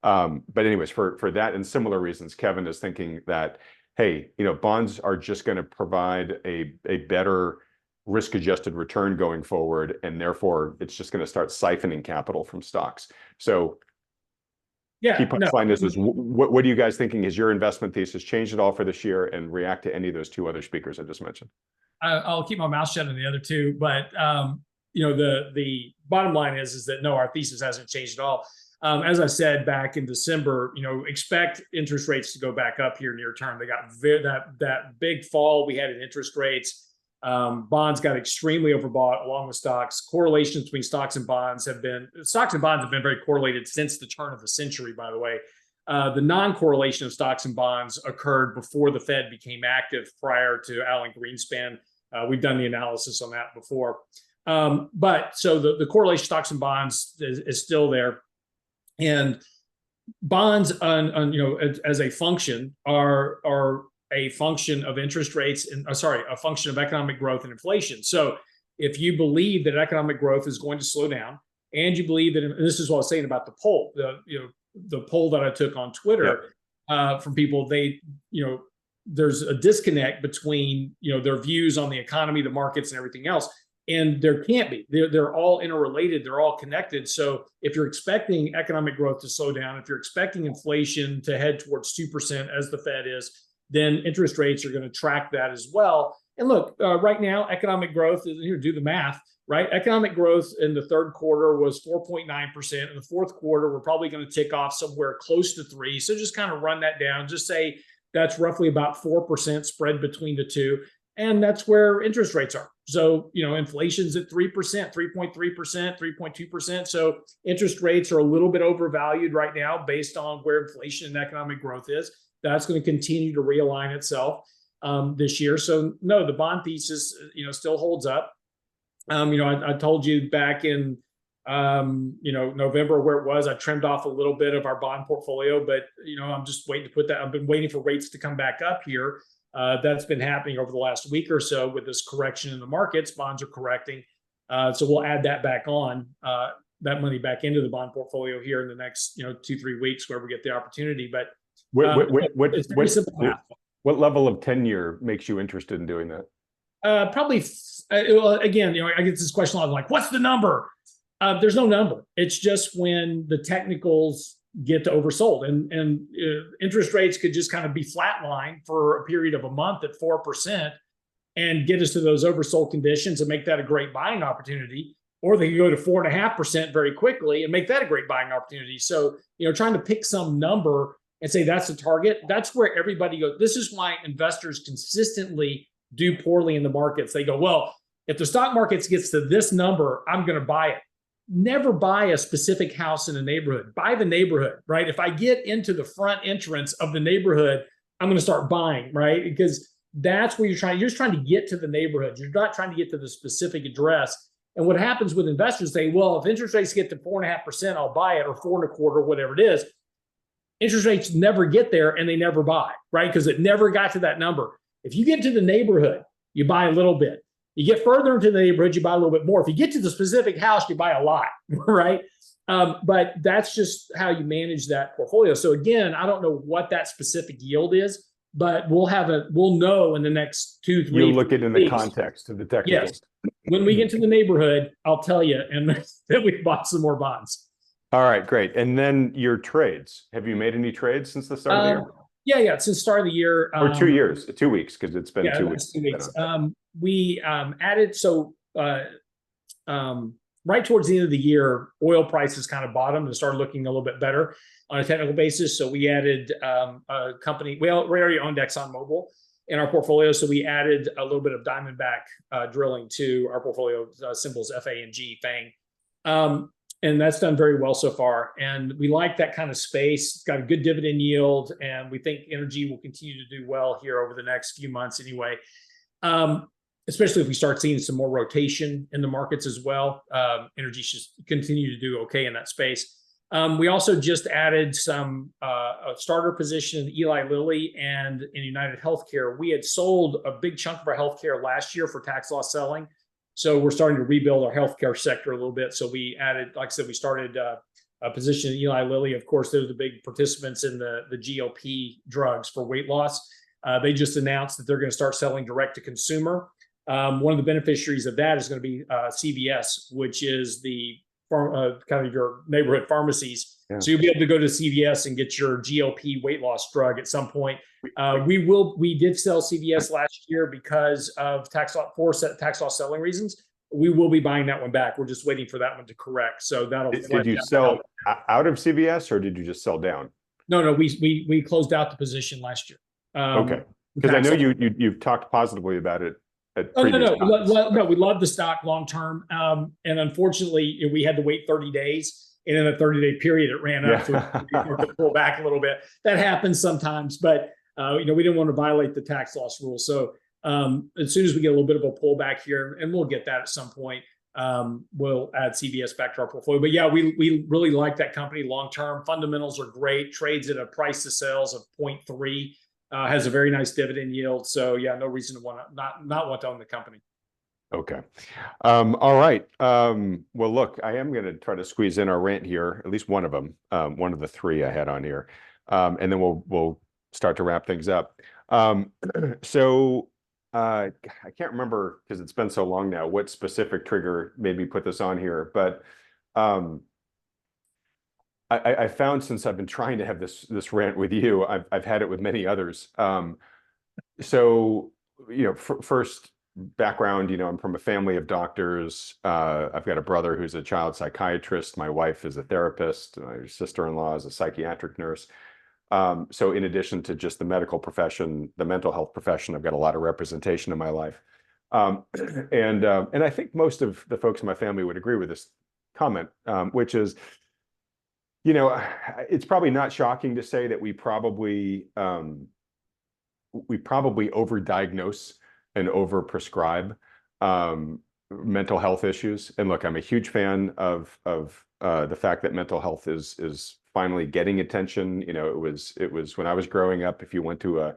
But anyways, for that and similar reasons, Kevin is thinking that, hey, bonds are just going to provide a better risk-adjusted return going forward, and therefore it's just going to start siphoning capital from stocks. So key punchline is what are you guys thinking? Is your investment thesis changed at all for this year, and react to any of those 2 other speakers I just mentioned? I'll keep my mouth shut on the other 2, but the bottom line is that no, our thesis hasn't changed at all. As I said back in December, expect interest rates to go back up here near term. They got that big fall we had in interest rates. Bonds got extremely overbought along with stocks. Correlations between stocks and bonds have been very correlated since the turn of the century, by the way. The non-correlation of stocks and bonds occurred before the Fed became active prior to Alan Greenspan. We've done the analysis on that before. But so the correlation of stocks and bonds is still there. And bonds as a function are a function of interest rates and a function of economic growth and inflation. So if you believe that economic growth is going to slow down, and you believe that, and this is what I was saying about the poll, the poll that I took on Twitter from people, there's a disconnect between, their views on the economy, the markets, and everything else. And there can't be. They're all interrelated. They're all connected. So if you're expecting economic growth to slow down, if you're expecting inflation to head towards 2% as the Fed is, then interest rates are going to track that as well. And look, right now, economic growth is, here, do the math, right? Economic growth in the third quarter was 4.9%. In the fourth quarter, we're probably going to tick off somewhere close to 3%. So just kind of run that down. Just say that's roughly about 4% spread between the two. And that's where interest rates are. So, inflation's at 3%, 3.3%, 3.2%. So interest rates are a little bit overvalued right now based on where inflation and economic growth is. That's going to continue to realign itself this year. So no, the bond thesis, still holds up. I told you back in, November where it was, I trimmed off a little bit of our bond portfolio, but, I'm just waiting to put that. I've been waiting for rates to come back up here. That's been happening over the last week or so with this correction in the markets. Bonds are correcting. So we'll add that back on, that money back into the bond portfolio here in the next, 2-3 weeks where we get the opportunity. But it's very simple math. What level of tenure makes you interested in doing that? Probably, again, I get this question a lot, like, what's the number? There's no number. It's just when the technicals get to oversold, and interest rates could just kind of be flatline for a period of a month at 4% and get us to those oversold conditions and make that a great buying opportunity, or they could go to 4.5% very quickly and make that a great buying opportunity. So, trying to pick some number and say that's the target, that's where everybody goes. This is why investors consistently do poorly in the markets. They go, well, if the stock market gets to this number, I'm going to buy it. Never buy a specific house in a neighborhood. Buy the neighborhood, right? If I get into the front entrance of the neighborhood, I'm going to start buying, right? Because that's where you're just trying to get to the neighborhood. You're not trying to get to the specific address. And what happens with investors, say, well, if interest rates get to 4.5%, I'll buy it, or 4.25%, whatever it is. Interest rates never get there and they never buy, right? Because it never got to that number. If you get to the neighborhood, you buy a little bit. You get further into the neighborhood, you buy a little bit more. If you get to the specific house, you buy a lot, right? But that's just how you manage that portfolio. So again, I don't know what that specific yield is, but we'll know in the next 2-3 You'll look at it in the weeks. context of the technicals. Yes. When we get to the neighborhood, I'll tell you, and then we bought some more bonds. All right, great. And then your trades. Have you made any trades since the start of the year? Yeah. Since the start of the year. Or 2 years, 2 weeks, because it's been 2 weeks. 2 weeks. We added, right towards the end of the year, oil prices kind of bottomed and started looking a little bit better on a technical basis. So we added a company. We already owned ExxonMobil in our portfolio. So we added a little bit of Diamondback drilling to our portfolio, symbols FANG, FANG. And that's done very well so far. And we like that kind of space. It's got a good dividend yield. And we think energy will continue to do well here over the next few months anyway. Especially if we start seeing some more rotation in the markets as well. Energy should continue to do okay in that space. We also just added a starter position in Eli Lilly and in United Healthcare. We had sold a big chunk of our healthcare last year for tax loss selling. So we're starting to rebuild our healthcare sector a little bit. So we added, like I said, we started a position in Eli Lilly. Of course, they're the big participants in the GLP drugs for weight loss. They just announced that they're going to start selling direct to consumer. One of the beneficiaries of that is going to be CVS, which is the kind of your neighborhood pharmacies. Yeah. So you'll be able to go to CVS and get your GLP weight loss drug at some point. We did sell CVS last year because of tax loss selling reasons. We will be buying that one back. We're just waiting for that one to correct. So that'll. Did you sell out of CVS or did you just sell down? No. We closed out the position last year. Okay, because I know you've talked positively about it. No. We love the stock long term, and unfortunately, we had to wait 30 days. And in a 30-day period, it ran up to pull back a little bit. That happens sometimes, but we didn't want to violate the tax loss rule. So as soon as we get a little bit of a pullback here, and we'll get that at some point, we'll add CVS back to our portfolio. But yeah, we really like that company long term. Fundamentals are great. Trades at a price to sales of 0.3. Has a very nice dividend yield. So yeah, no reason to not want to own the company. Okay. All right. Well, look, I am going to try to squeeze in our rant here, at least one of them, one of the three I had on here, and then we'll start to wrap things up. So I can't remember because it's been so long now what specific trigger made me put this on here, but um, I found since I've been trying to have this rant with you, I've had it with many others. So first background, I'm from a family of doctors. I've got a brother who's a child psychiatrist. My wife is a therapist. My sister-in-law is a psychiatric nurse. So in addition to just the medical profession, the mental health profession, I've got a lot of representation in my life. And I think most of the folks in my family would agree with this comment, which is, it's probably not shocking to say that we probably overdiagnose and overprescribe mental health issues. And look, I'm a huge fan of the fact that mental health is finally getting attention. It was when I was growing up, if you went to a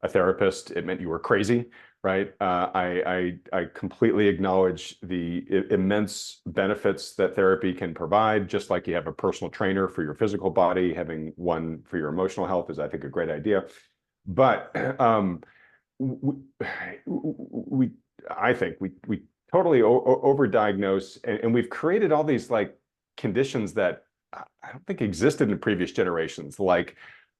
therapist, it meant you were crazy, right? I completely acknowledge the immense benefits that therapy can provide. Just like you have a personal trainer for your physical body, having one for your emotional health is, I think, a great idea. But I think we totally overdiagnose, and we've created all these like conditions that I don't think existed in previous generations. Like,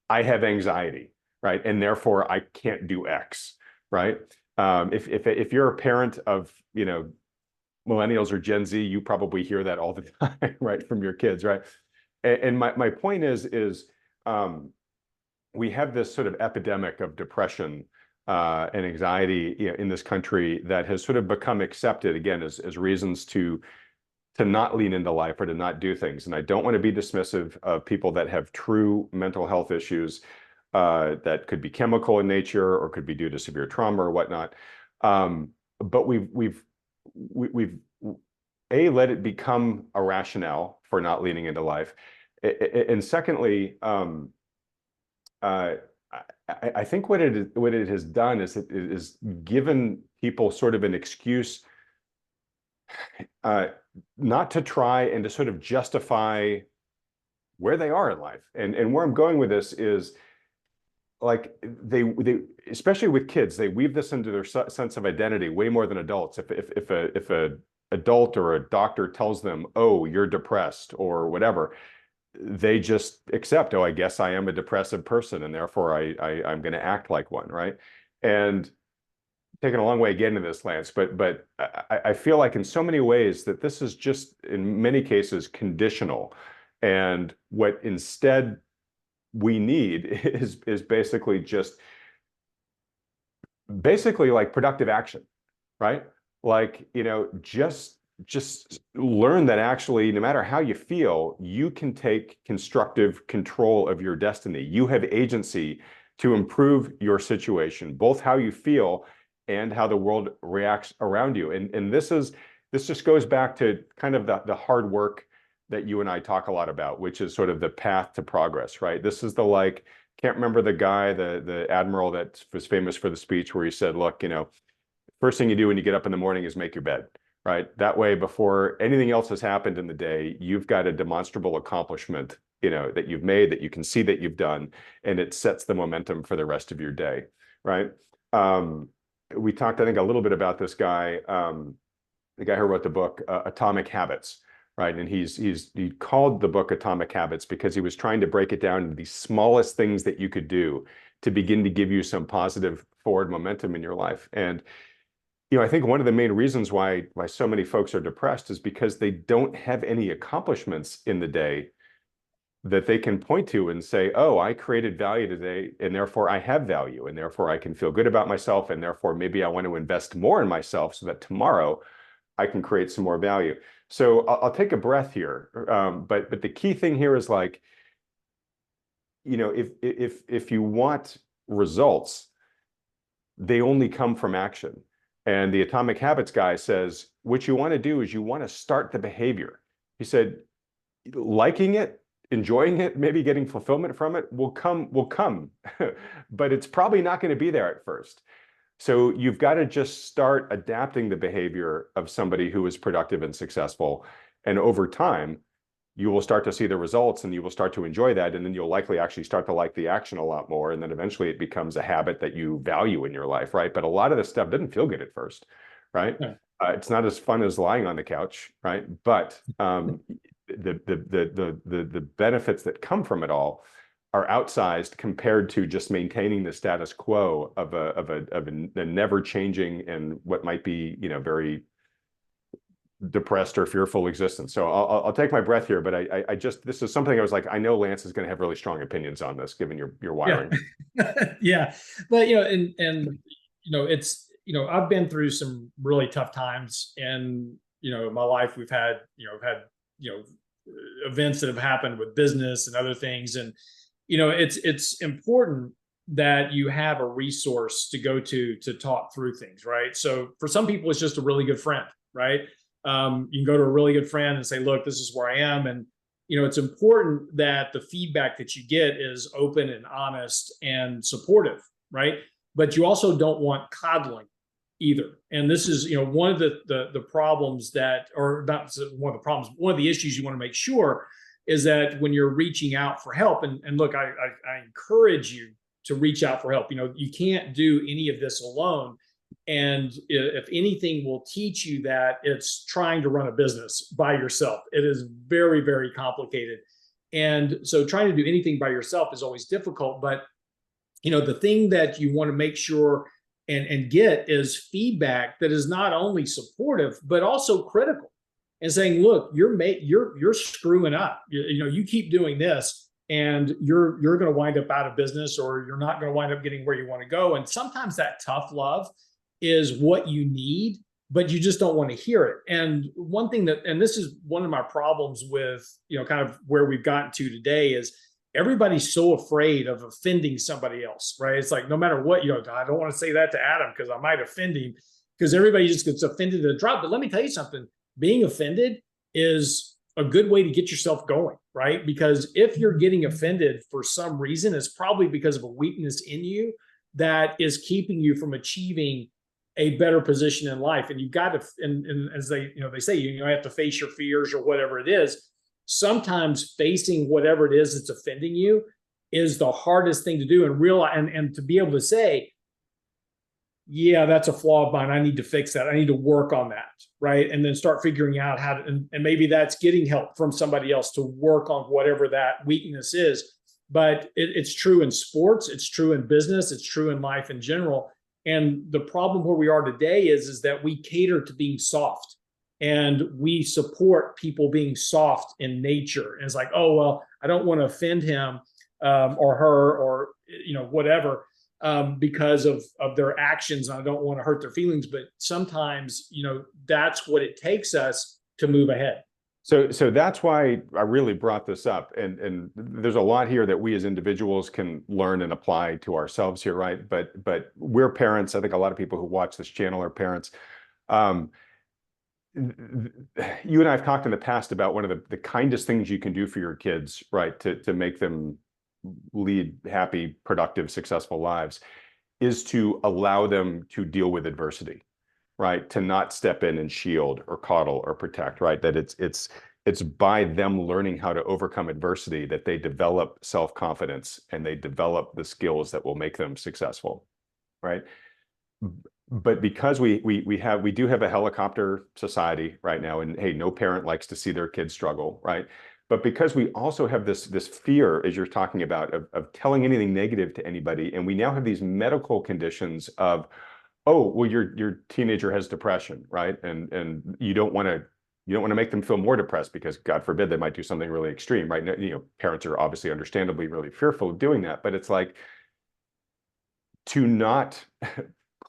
I have anxiety, right, and therefore I can't do X, right? If you're a parent of millennials or Gen Z, you probably hear that all the time, right, from your kids, right? And my point is we have this sort of epidemic of depression and anxiety in this country that has sort of become accepted again as reasons to not lean into life or to not do things. And I don't want to be dismissive of people that have true mental health issues that could be chemical in nature or could be due to severe trauma or whatnot. But we've let it become a rationale for not leaning into life. And secondly, I think what it has done is it is given people sort of an excuse not to try and to sort of justify where they are in life. And where I'm going with this is, like, they especially with kids, they weave this into their sense of identity way more than adults. If a adult or a doctor tells them, "Oh, you're depressed," or whatever, they just accept, "Oh, I guess I am a depressive person, and therefore I'm going to act like one," right? And taking a long way again to this, Lance, but I feel like in so many ways that this is just, in many cases, conditional. And what instead we need is basically like productive action, right? Like, just learn that actually, no matter how you feel, you can take constructive control of your destiny. You have agency to improve your situation, both how you feel and how the world reacts around you. And this just goes back to kind of the hard work that you and I talk a lot about, which is sort of the path to progress, right? This is can't remember the guy, the admiral that was famous for the speech where he said, "Look, first thing you do when you get up in the morning is make your bed," right? That way, before anything else has happened in the day, you've got a demonstrable accomplishment, that you've made, that you can see that you've done, and it sets the momentum for the rest of your day, right? We talked, I think, a little bit about this guy, the guy who wrote the book Atomic Habits, right? And he called the book Atomic Habits because he was trying to break it down into the smallest things that you could do to begin to give you some positive forward momentum in your life. And I think one of the main reasons why so many folks are depressed is because they don't have any accomplishments in the day that they can point to and say, "Oh, I created value today, and therefore I have value, and therefore I can feel good about myself, and therefore maybe I want to invest more in myself so that tomorrow I can create some more value." So I'll take a breath here, but the key thing here is, like, if you want results, they only come from action. And the Atomic Habits guy says, what you want to do is you want to start the behavior. He said, liking it, enjoying it, maybe getting fulfillment from it will come, but it's probably not going to be there at first. So you've got to just start adapting the behavior of somebody who is productive and successful. And over time, you will start to see the results and you will start to enjoy that. And then you'll likely actually start to like the action a lot more. And then eventually it becomes a habit that you value in your life, right? But a lot of this stuff doesn't feel good at first, right? Yeah. It's not as fun as lying on the couch, right? But the benefits that come from it all are outsized compared to just maintaining the status quo of a never changing and what might be, you know, very depressed or fearful existence. So I'll take my breath here, but I just, this is something I was like, I know Lance is going to have really strong opinions on this, given your wiring. Yeah. Yeah. But, you know, and, you know, it's, you know, I've been through some really tough times and, you know, in my life, we've had, you know, events that have happened with business and other things. And, you know, it's important that you have a resource to go to talk through things, right? So for some people, it's just a really good friend, right? You can go to a really good friend and say, look, this is where I am. And, you know, it's important that the feedback that you get is open and honest and supportive, right? But you also don't want coddling either. And this is, you know, one of the problems that, or not one of the problems, one of the issues you want to make sure is that when you're reaching out for help, and look, I encourage you to reach out for help. You know, you can't do any of this alone. And if anything will teach you that, it's trying to run a business by yourself. It is very, very complicated. And so trying to do anything by yourself is always difficult. But, you know, the thing that you want to make sure and get is feedback that is not only supportive, but also critical and saying, look, you're screwing up. You know, you keep doing this and you're going to wind up out of business, or you're not going to wind up getting where you want to go. And sometimes that tough love is what you need, but you just don't want to hear it. And one thing that, and this is one of my problems with, you know, kind of where we've gotten to today, is everybody's so afraid of offending somebody else, right? It's like, no matter what, you know, I don't want to say that to Adam because I might offend him, because everybody just gets offended at a drop. But let me tell you something, being offended is a good way to get yourself going, right? Because if you're getting offended for some reason, it's probably because of a weakness in you that is keeping you from achieving a better position in life. And you've got to, and as they, you know, they say, you have to face your fears or whatever it is. Sometimes facing whatever it is that's offending you is the hardest thing to do, and realize, and to be able to say, yeah, that's a flaw of mine. I need to fix that. I need to work on that. Right. And then start figuring out how to, and maybe that's getting help from somebody else to work on whatever that weakness is. But it's true in sports. It's true in business. It's true in life in general. And the problem where we are today is that we cater to being soft, and we support people being soft in nature. And it's like, oh, well, I don't want to offend him or her, or, you know, whatever, because of their actions. I don't want to hurt their feelings. But sometimes, you know, that's what it takes us to move ahead. So that's why I really brought this up. And there's a lot here that we as individuals can learn and apply to ourselves here, right? But we're parents. I think a lot of people who watch this channel are parents. You and I have talked in the past about one of the kindest things you can do for your kids, right, to make them lead happy, productive, successful lives, is to allow them to deal with adversity, right? To not step in and shield or coddle or protect, right? That it's by them learning how to overcome adversity that they develop self-confidence and they develop the skills that will make them successful, right? But because we do have a helicopter society right now, and hey, no parent likes to see their kids struggle, right? But because we also have this fear, as you're talking about, of telling anything negative to anybody, and we now have these medical conditions of, oh, well, your teenager has depression, right? And you don't want to make them feel more depressed, because God forbid they might do something really extreme, right? You know, parents are obviously understandably really fearful of doing that, but it's like, to not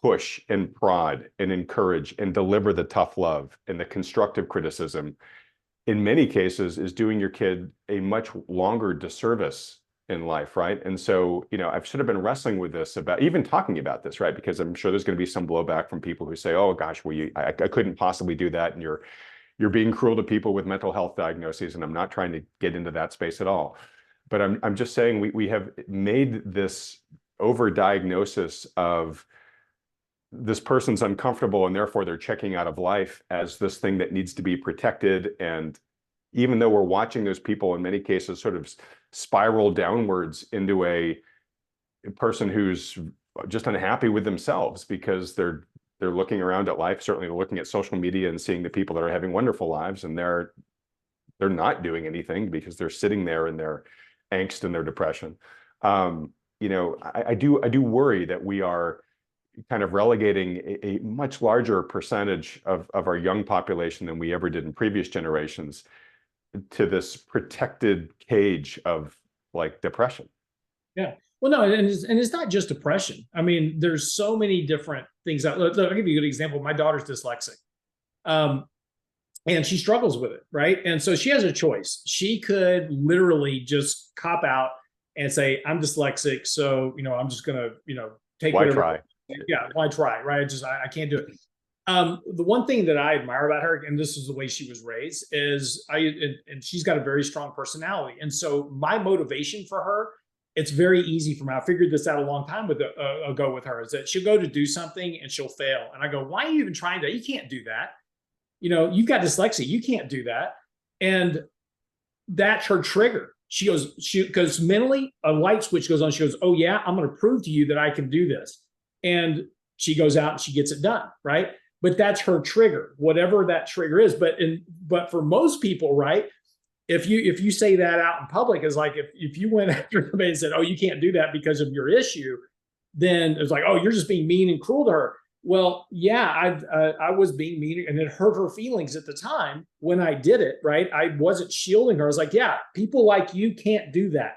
push and prod and encourage and deliver the tough love and the constructive criticism, in many cases, is doing your kid a much longer disservice in life, right? And so, you know, I've sort of been wrestling with this, about even talking about this, right? Because I'm sure there's going to be some blowback from people who say, oh gosh, well, I couldn't possibly do that, and you're being cruel to people with mental health diagnoses. And I'm not trying to get into that space at all. But I'm just saying we have made this overdiagnosis of this person's uncomfortable and therefore they're checking out of life as this thing that needs to be protected. And even though we're watching those people in many cases sort of spiral downwards into a person who's just unhappy with themselves because they're looking around at life, certainly they're looking at social media and seeing the people that are having wonderful lives, and they're not doing anything because they're sitting there in their angst and their depression. You know, I do worry that we are kind of relegating a much larger percentage of our young population than we ever did in previous generations to this protected cage of like depression. Yeah. Well, no, and it's not just depression. I mean, there's so many different things. I'll give you a good example. My daughter's dyslexic. And she struggles with it, right? And so she has a choice. She could literally just cop out and say, I'm dyslexic, so, you know, I'm just gonna, you know, take Why whatever. try? Yeah, why try, right? I can't do it. The one thing that I admire about her, and this is the way she was raised, is and she's got a very strong personality. And so my motivation for her, it's very easy for me. I figured this out a long time ago with her, is that she'll go to do something and she'll fail. And I go, why are you even trying that? You can't do that. You know, you've got dyslexia. You can't do that. And that's her trigger. She goes, because mentally a light switch goes on. She goes, oh yeah, I'm going to prove to you that I can do this. And she goes out and she gets it done, right? But that's her trigger, whatever that trigger is. But for most people, right, if you say that out in public, is like if you went after somebody and said, oh, you can't do that because of your issue, then it's like, oh, you're just being mean and cruel to her. Well, yeah, I was being mean, and it hurt her feelings at the time when I did it, right? I wasn't shielding her. I was like, yeah, people like you can't do that.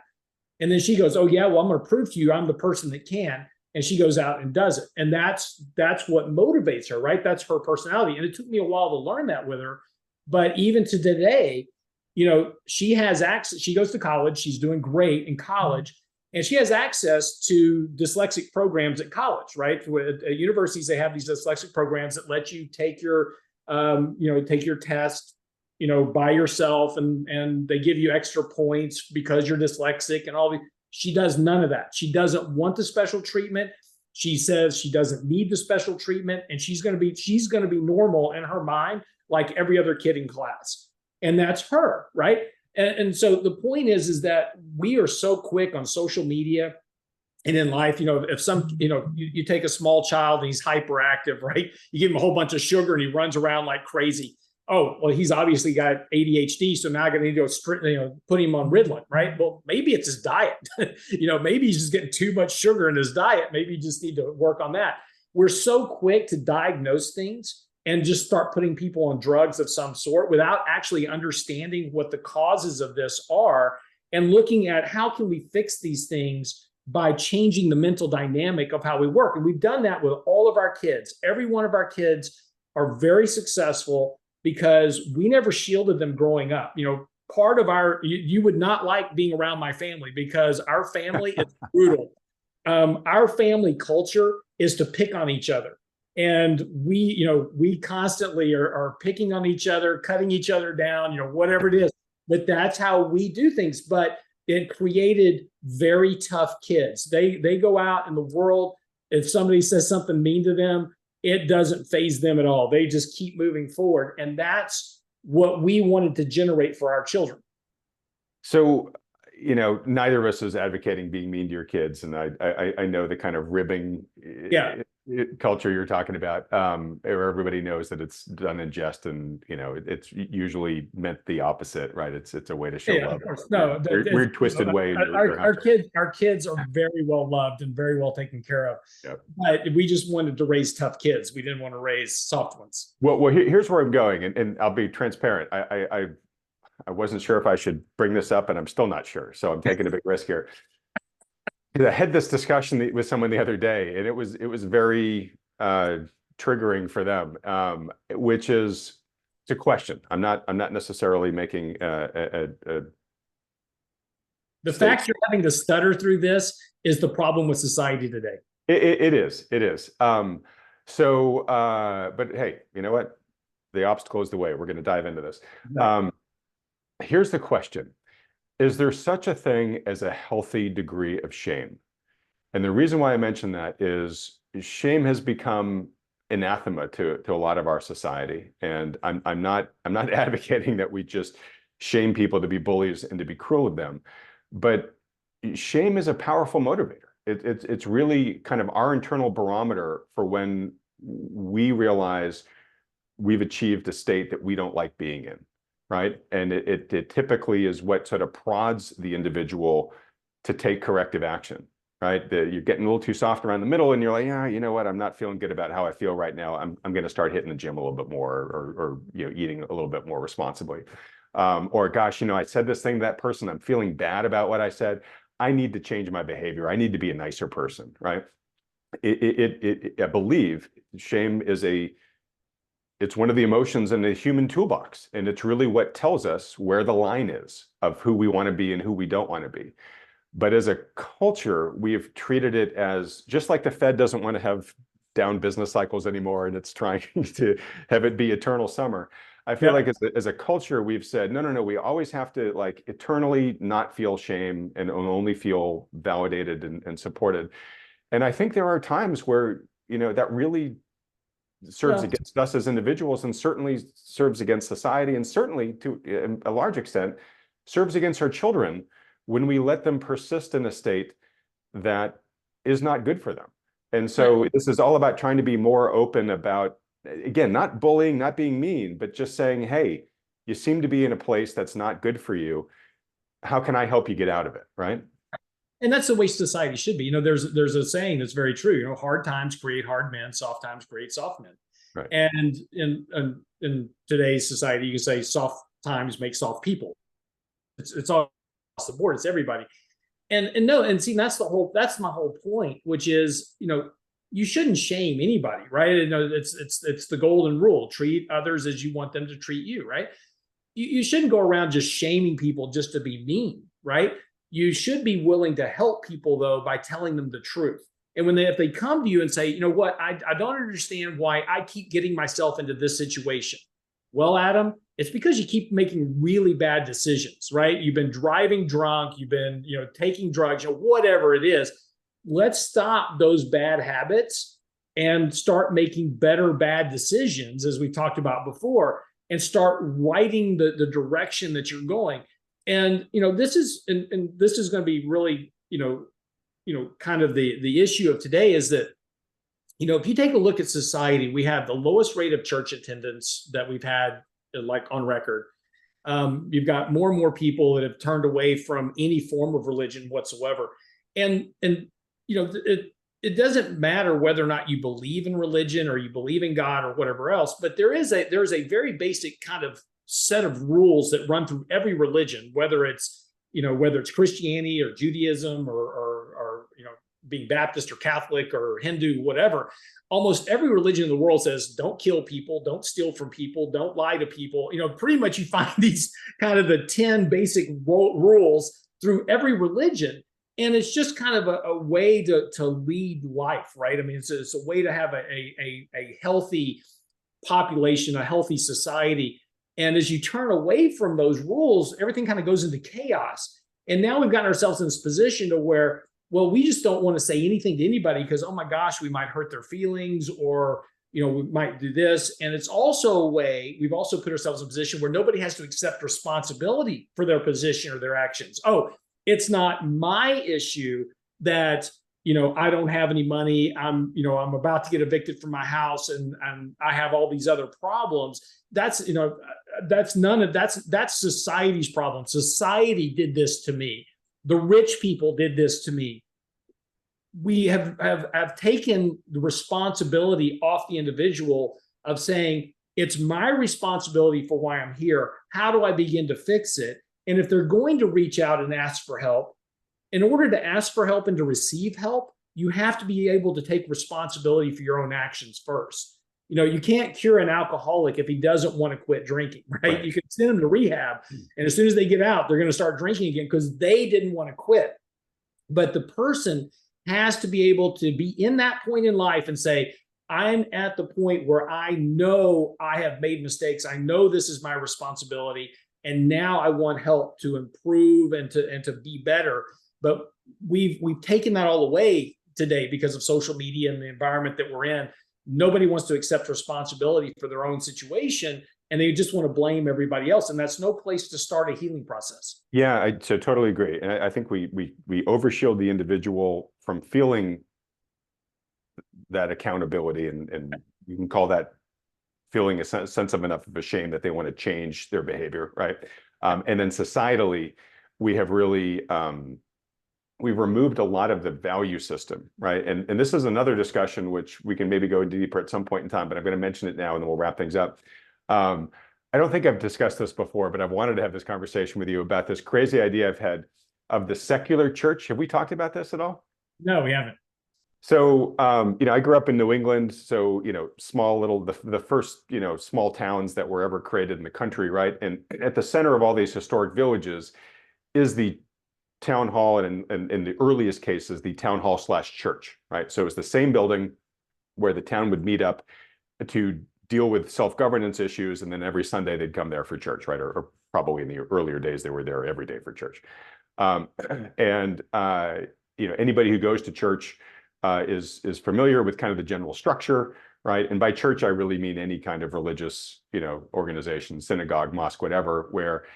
And then she goes, oh yeah, well, I'm going to prove to you I'm the person that can. And she goes out and does it. And that's what motivates her, right? That's her personality. And it took me a while to learn that with her. But even to today, you know, she has access. She goes to college. She's doing great in college. And she has access to dyslexic programs at college, right? At universities, they have these dyslexic programs that let you take your, take your test, you know, by yourself, and they give you extra points because you're dyslexic and all the. She does none of that. She doesn't want the special treatment. She says she doesn't need the special treatment, and she's going to be normal in her mind, like every other kid in class. And that's her, right? And so the point is that we are so quick on social media and in life. You know, if you take a small child and he's hyperactive, right? You give him a whole bunch of sugar and he runs around like crazy. Oh, well, he's obviously got ADHD, so now I'm going to need to go put him on Ritalin, right? Well, maybe it's his diet. Maybe he's just getting too much sugar in his diet. Maybe you just need to work on that. We're so quick to diagnose things and just start putting people on drugs of some sort without actually understanding what the causes of this are and looking at how can we fix these things by changing the mental dynamic of how we work. And we've done that with all of our kids. Every one of our kids are very successful because we never shielded them growing up. You know, part of you would not like being around my family because our family is brutal. Our family culture is to pick on each other. And we constantly are picking on each other, cutting each other down, whatever it is. But that's how we do things. But it created very tough kids. They go out in the world. If somebody says something mean to them, it doesn't faze them at all. They just keep moving forward. And that's what we wanted to generate for our children. So, neither of us is advocating being mean to your kids. And I know the kind of ribbing culture you're talking about, where everybody knows that it's done in jest, and it's usually meant the opposite, right? It's a way to show love. Of course. No, weird twisted way. Our kids are very well loved and very well taken care of. Yep. But we just wanted to raise tough kids. We didn't want to raise soft ones. Well, here's where I'm going, and I'll be transparent. I wasn't sure if I should bring this up, and I'm still not sure. So I'm taking a big risk here. I had this discussion with someone the other day, and it was very triggering for them, which is it's a question. I'm not necessarily making the fact you're having to stutter through this is the problem with society today. It is. But hey, you know what? The obstacle is the way. We're going to dive into this. Here's the question. Is there such a thing as a healthy degree of shame? And the reason why I mention that is shame has become anathema to a lot of our society. And I'm not advocating that we just shame people to be bullies and to be cruel with them, but shame is a powerful motivator. It's really kind of our internal barometer for when we realize we've achieved a state that we don't like being in, right? And it typically is what sort of prods the individual to take corrective action, right? You're getting a little too soft around the middle, and you're like, yeah, you know what? I'm not feeling good about how I feel right now. I'm going to start hitting the gym a little bit more, or eating a little bit more responsibly. Or gosh, I said this thing to that person. I'm feeling bad about what I said. I need to change my behavior. I need to be a nicer person, right? I believe shame is it's one of the emotions in the human toolbox, and it's really what tells us where the line is of who we want to be and who we don't want to be. But as a culture, we've treated it as, just like the Fed doesn't want to have down business cycles anymore, and it's trying to have it be eternal summer. I feel like as a culture, we've said, no, we always have to like eternally not feel shame and only feel validated and supported. And I think there are times where, that really serves against us as individuals, and certainly serves against society, and certainly to a large extent serves against our children when we let them persist in a state that is not good for them. And so this is all about trying to be more open about, again, not bullying, not being mean, but just saying, hey, you seem to be in a place that's not good for you. How can I help you get out of it, right? And that's the way society should be. There's a saying that's very true. Hard times create hard men, soft times create soft men. Right. And in today's society, you can say soft times make soft people. It's all across the board. It's everybody. And see, that's my whole point, which is, you shouldn't shame anybody, right? It's the golden rule: treat others as you want them to treat you, right? You shouldn't go around just shaming people just to be mean, right? You should be willing to help people, though, by telling them the truth. And if they come to you and say, you know what, I don't understand why I keep getting myself into this situation. Well, Adam, it's because you keep making really bad decisions, right? You've been driving drunk, you've been, taking drugs, whatever it is. Let's stop those bad habits and start making better bad decisions, as we talked about before, and start writing the direction that you're going. And this is going to be really kind of the issue of today is that if you take a look at society, we have the lowest rate of church attendance that we've had like on record. You've got more and more people that have turned away from any form of religion whatsoever, and it doesn't matter whether or not you believe in religion or you believe in God or whatever else, but there's a very basic kind of set of rules that run through every religion, whether it's Christianity or Judaism or being Baptist or Catholic or Hindu, whatever. Almost every religion in the world says, don't kill people, don't steal from people, don't lie to people. Pretty much you find these kind of the 10 basic rules through every religion. And it's just kind of a way to lead life, right? I mean, it's a way to have a healthy population, a healthy society. And as you turn away from those rules, everything kind of goes into chaos. And now we've gotten ourselves in this position to where, well, we just don't want to say anything to anybody because, oh my gosh, we might hurt their feelings, or, we might do this. And it's also a way, we've also put ourselves in a position where nobody has to accept responsibility for their position or their actions. Oh, it's not my issue that, I don't have any money. I'm about to get evicted from my house and I have all these other problems. That's society's problem. Society did this to me. The rich people did this to me. We have taken the responsibility off the individual of saying, it's my responsibility for why I'm here. How do I begin to fix it? And if they're going to reach out and ask for help, in order to ask for help and to receive help, you have to be able to take responsibility for your own actions first. You can't cure an alcoholic if he doesn't want to quit drinking, right? You can send him to rehab, and as soon as they get out, they're going to start drinking again because they didn't want to quit. But the person has to be able to be in that point in life and say, I'm at the point where I know I have made mistakes. I know this is my responsibility, and now I want help to improve and to be better. But we've taken that all away today because of social media and the environment that we're in. Nobody wants to accept responsibility for their own situation, and they just want to blame everybody else. And that's no place to start a healing process. Yeah, I so totally agree. And I think we overshield the individual from feeling that accountability, and you can call that feeling a sense of enough of a shame that they want to change their behavior, right? And then societally, we have really we've removed a lot of the value system, right? And this is another discussion which we can maybe go into deeper at some point in time, but I'm going to mention it now and then we'll wrap things up. I don't think I've discussed this before, but I've wanted to have this conversation with you about this crazy idea I've had of the secular church. Have we talked about this at all? No, we haven't. So, I grew up in New England, so, small little, the first, small towns that were ever created in the country, right? And at the center of all these historic villages is the town hall, and in the earliest cases, the town hall / church, right? So it's the same building where the town would meet up to deal with self-governance issues, and then every Sunday they'd come there for church, right? Or probably in the earlier days, they were there every day for church. Anybody who goes to church is familiar with kind of the general structure, right? And by church, I really mean any kind of religious, organization, synagogue, mosque, whatever, where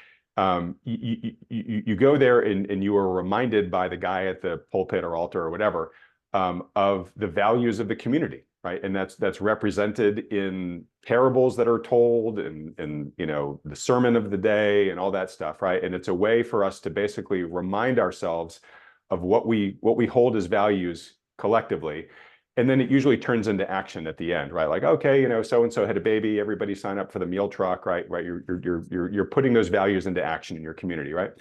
you go there and you are reminded by the guy at the pulpit or altar or whatever of the values of the community, right? And that's represented in parables that are told and the sermon of the day and all that stuff, right? And it's a way for us to basically remind ourselves of what we hold as values collectively. And then it usually turns into action at the end, right? Like, okay, so-and-so had a baby, everybody sign up for the meal truck, right? You're putting those values into action in your community, right?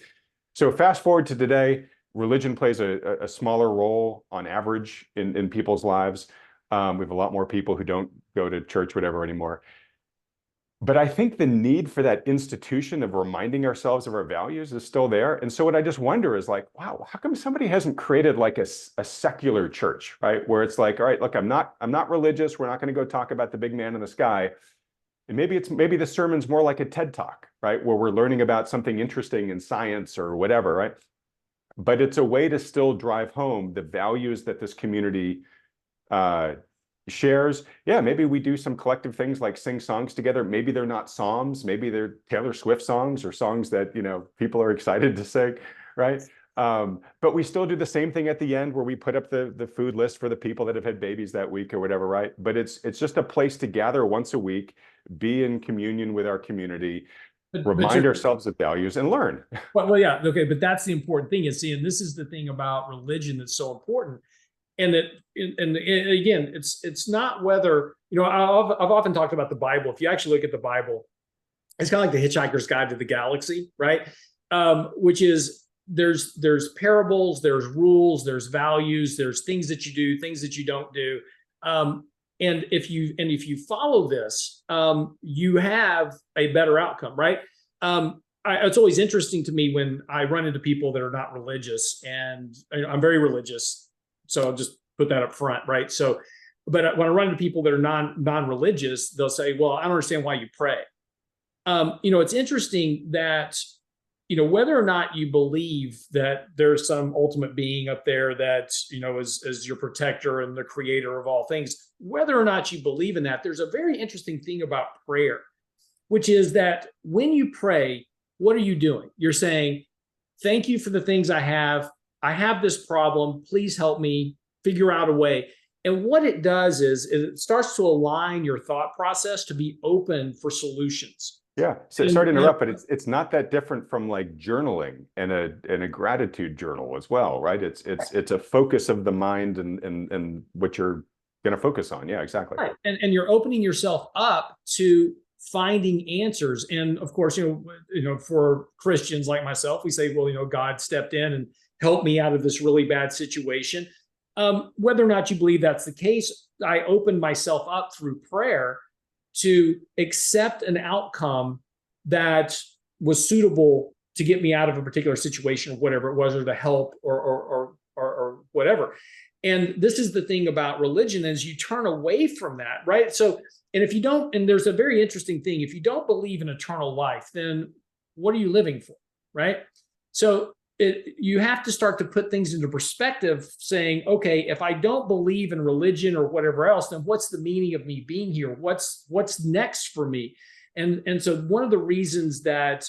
So fast forward to today, religion plays a smaller role on average in people's lives. We have a lot more people who don't go to church, whatever, anymore. But I think the need for that institution of reminding ourselves of our values is still there. And so what I just wonder is like, wow, how come somebody hasn't created like a secular church, right? Where it's like, all right, look, I'm not religious. We're not going to go talk about the big man in the sky. And maybe the sermon's more like a TED Talk, right? Where we're learning about something interesting in science or whatever, right? But it's a way to still drive home the values that this community shares. Yeah, maybe we do some collective things like sing songs together. Maybe they're not psalms, maybe they're Taylor Swift songs or songs that people are excited to sing, right? But we still do the same thing at the end where we put up the food list for the people that have had babies that week or whatever, right? But it's just a place to gather once a week, be in communion with our community, remind ourselves of values and learn. Well, yeah, okay, but that's the important thing is, and this is the thing about religion that's so important. And again, it's not whether, I've often talked about the Bible. If you actually look at the Bible, it's kind of like the Hitchhiker's Guide to the Galaxy, right? Which is there's parables, there's rules, there's values, there's things that you do, things that you don't do. And if you follow this, you have a better outcome, right? It's always interesting to me when I run into people that are not religious, and I'm very religious. So I'll just put that up front, right? So, but when I run into people that are non-religious, they'll say, well, I don't understand why you pray. It's interesting that, whether or not you believe that there's some ultimate being up there that, is your protector and the creator of all things, whether or not you believe in that, there's a very interesting thing about prayer, which is that when you pray, what are you doing? You're saying, thank you for the things I have. I have this problem. Please help me figure out a way. And what it does is it starts to align your thought process to be open for solutions. Yeah. So sorry to interrupt, but it's not that different from like journaling and a gratitude journal as well, right? It's a focus of the mind and what you're going to focus on. Yeah, exactly. Right. And you're opening yourself up to finding answers. And of course, for Christians like myself, we say, well, God stepped in and helped me out of this really bad situation. Whether or not you believe that's the case, I opened myself up through prayer to accept an outcome that was suitable to get me out of a particular situation, or whatever it was, or to help or whatever. And this is the thing about religion, is you turn away from that, right? So, and if you don't, and there's a very interesting thing, if you don't believe in eternal life, then what are you living for, right? So you have to start to put things into perspective, saying, okay, if I don't believe in religion or whatever else, then what's the meaning of me being here? What's next for me? And so one of the reasons that,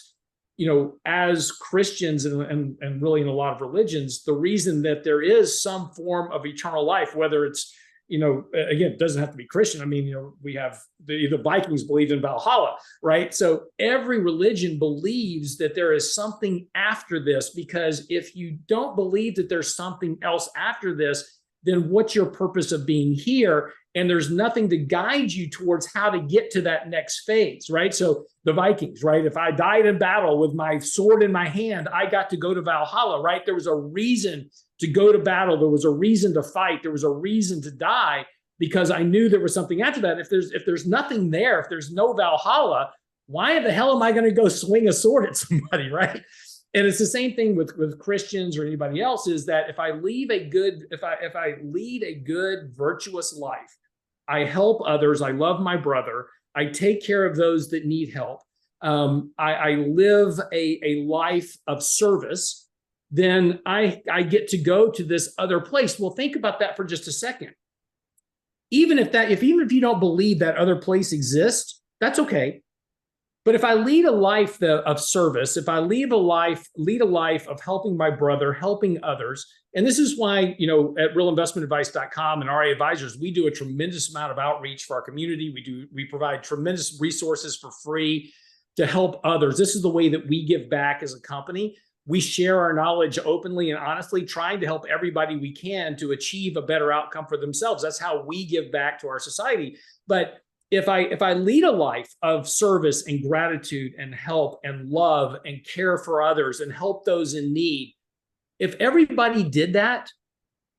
as Christians and really in a lot of religions, the reason that there is some form of eternal life, whether it's, again, it doesn't have to be Christian. I mean, we have the Vikings believed in Valhalla, right? So every religion believes that there is something after this, because if you don't believe that there's something else after this, then what's your purpose of being here? And there's nothing to guide you towards how to get to that next phase, right? So the Vikings, right? If I died in battle with my sword in my hand, I got to go to Valhalla, right? There was a reason to go to battle. There was a reason to fight. There was a reason to die, because I knew there was something after that. If there's nothing there, if there's no Valhalla, why the hell am I going to go swing a sword at somebody, right? And it's the same thing with Christians or anybody else, is that if I lead a good, virtuous life, I help others, I love my brother, I take care of those that need help, I live a life of service, then I get to go to this other place. Well, think about that for just a second. Even if you don't believe that other place exists, that's okay. But if I lead a life of service, if I lead a life of helping my brother, helping others, and this is why, at realinvestmentadvice.com and RA Advisors, we do a tremendous amount of outreach for our community. We provide tremendous resources for free to help others. This is the way that we give back as a company. We share our knowledge openly and honestly, trying to help everybody we can to achieve a better outcome for themselves. That's how we give back to our society. But if I lead a life of service and gratitude and help and love and care for others and help those in need, if everybody did that,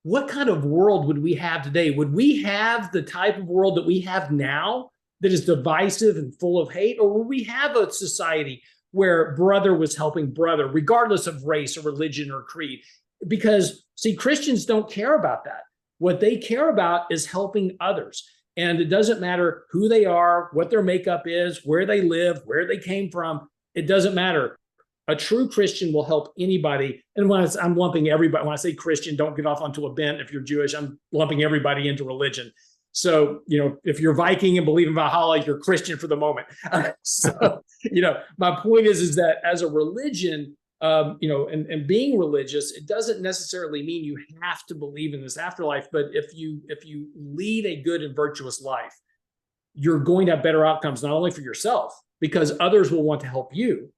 what kind of world would we have today? Would we have the type of world that we have now that is divisive and full of hate? Or would we have a society where brother was helping brother, regardless of race or religion or creed? Because, see, Christians don't care about that. What they care about is helping others. And it doesn't matter who they are, what their makeup is, where they live, where they came from. It doesn't matter. A true Christian will help anybody. And when I'm lumping everybody, when I say Christian, don't get off onto a bent. If you're Jewish, I'm lumping everybody into religion. So, if you're Viking and believe in Valhalla, you're Christian for the moment. So, my point is that as a religion, and being religious, it doesn't necessarily mean you have to believe in this afterlife. But if you lead a good and virtuous life, you're going to have better outcomes, not only for yourself, because others will want to help you,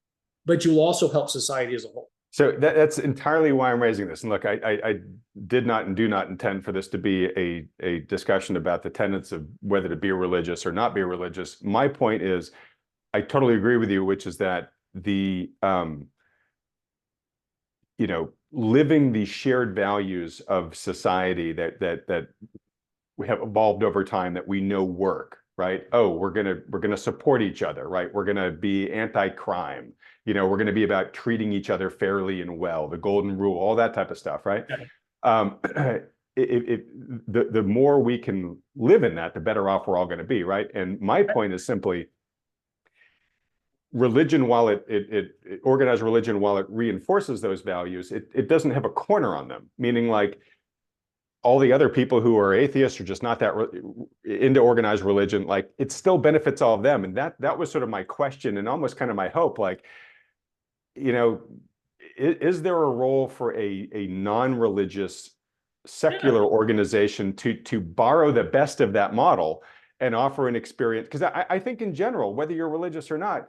but you'll also help society as a whole. So that's entirely why I'm raising this. And look, I did not and do not intend for this to be a discussion about the tenets of whether to be religious or not be religious. My point is, I totally agree with you, which is that the living the shared values of society that we have evolved over time, that we know work, right? Oh, we're gonna support each other, right? We're gonna be anti-crime. We're gonna be about treating each other fairly and well, the golden rule, all that type of stuff, right? Okay. The more we can live in that, the better off we're all gonna be, right? And my point is simply, religion, while it organized religion, while it reinforces those values, it doesn't have a corner on them. Meaning, like, all the other people who are atheists or just not that into organized religion, like, it still benefits all of them. And that was sort of my question and almost kind of my hope. Like, is there a role for a non-religious secular organization to borrow the best of that model and offer an experience? Because I think in general, whether you're religious or not,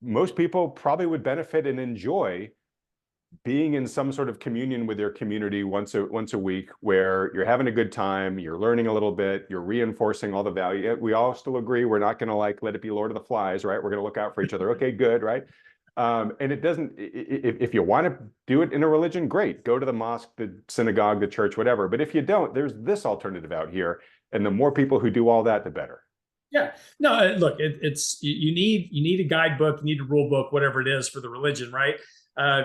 most people probably would benefit and enjoy being in some sort of communion with their community once a week, where you're having a good time, you're learning a little bit, you're reinforcing all the value. We all still agree we're not going to let it be Lord of the Flies, right? We're going to look out for each other. Okay, good, right? And it doesn't, if you want to do it in a religion, great. Go to the mosque, the synagogue, the church, whatever. But if you don't, there's this alternative out here. And the more people who do all that, the better. Yeah, no, look, it's you need a guidebook, you need a rule book, whatever it is for the religion, right?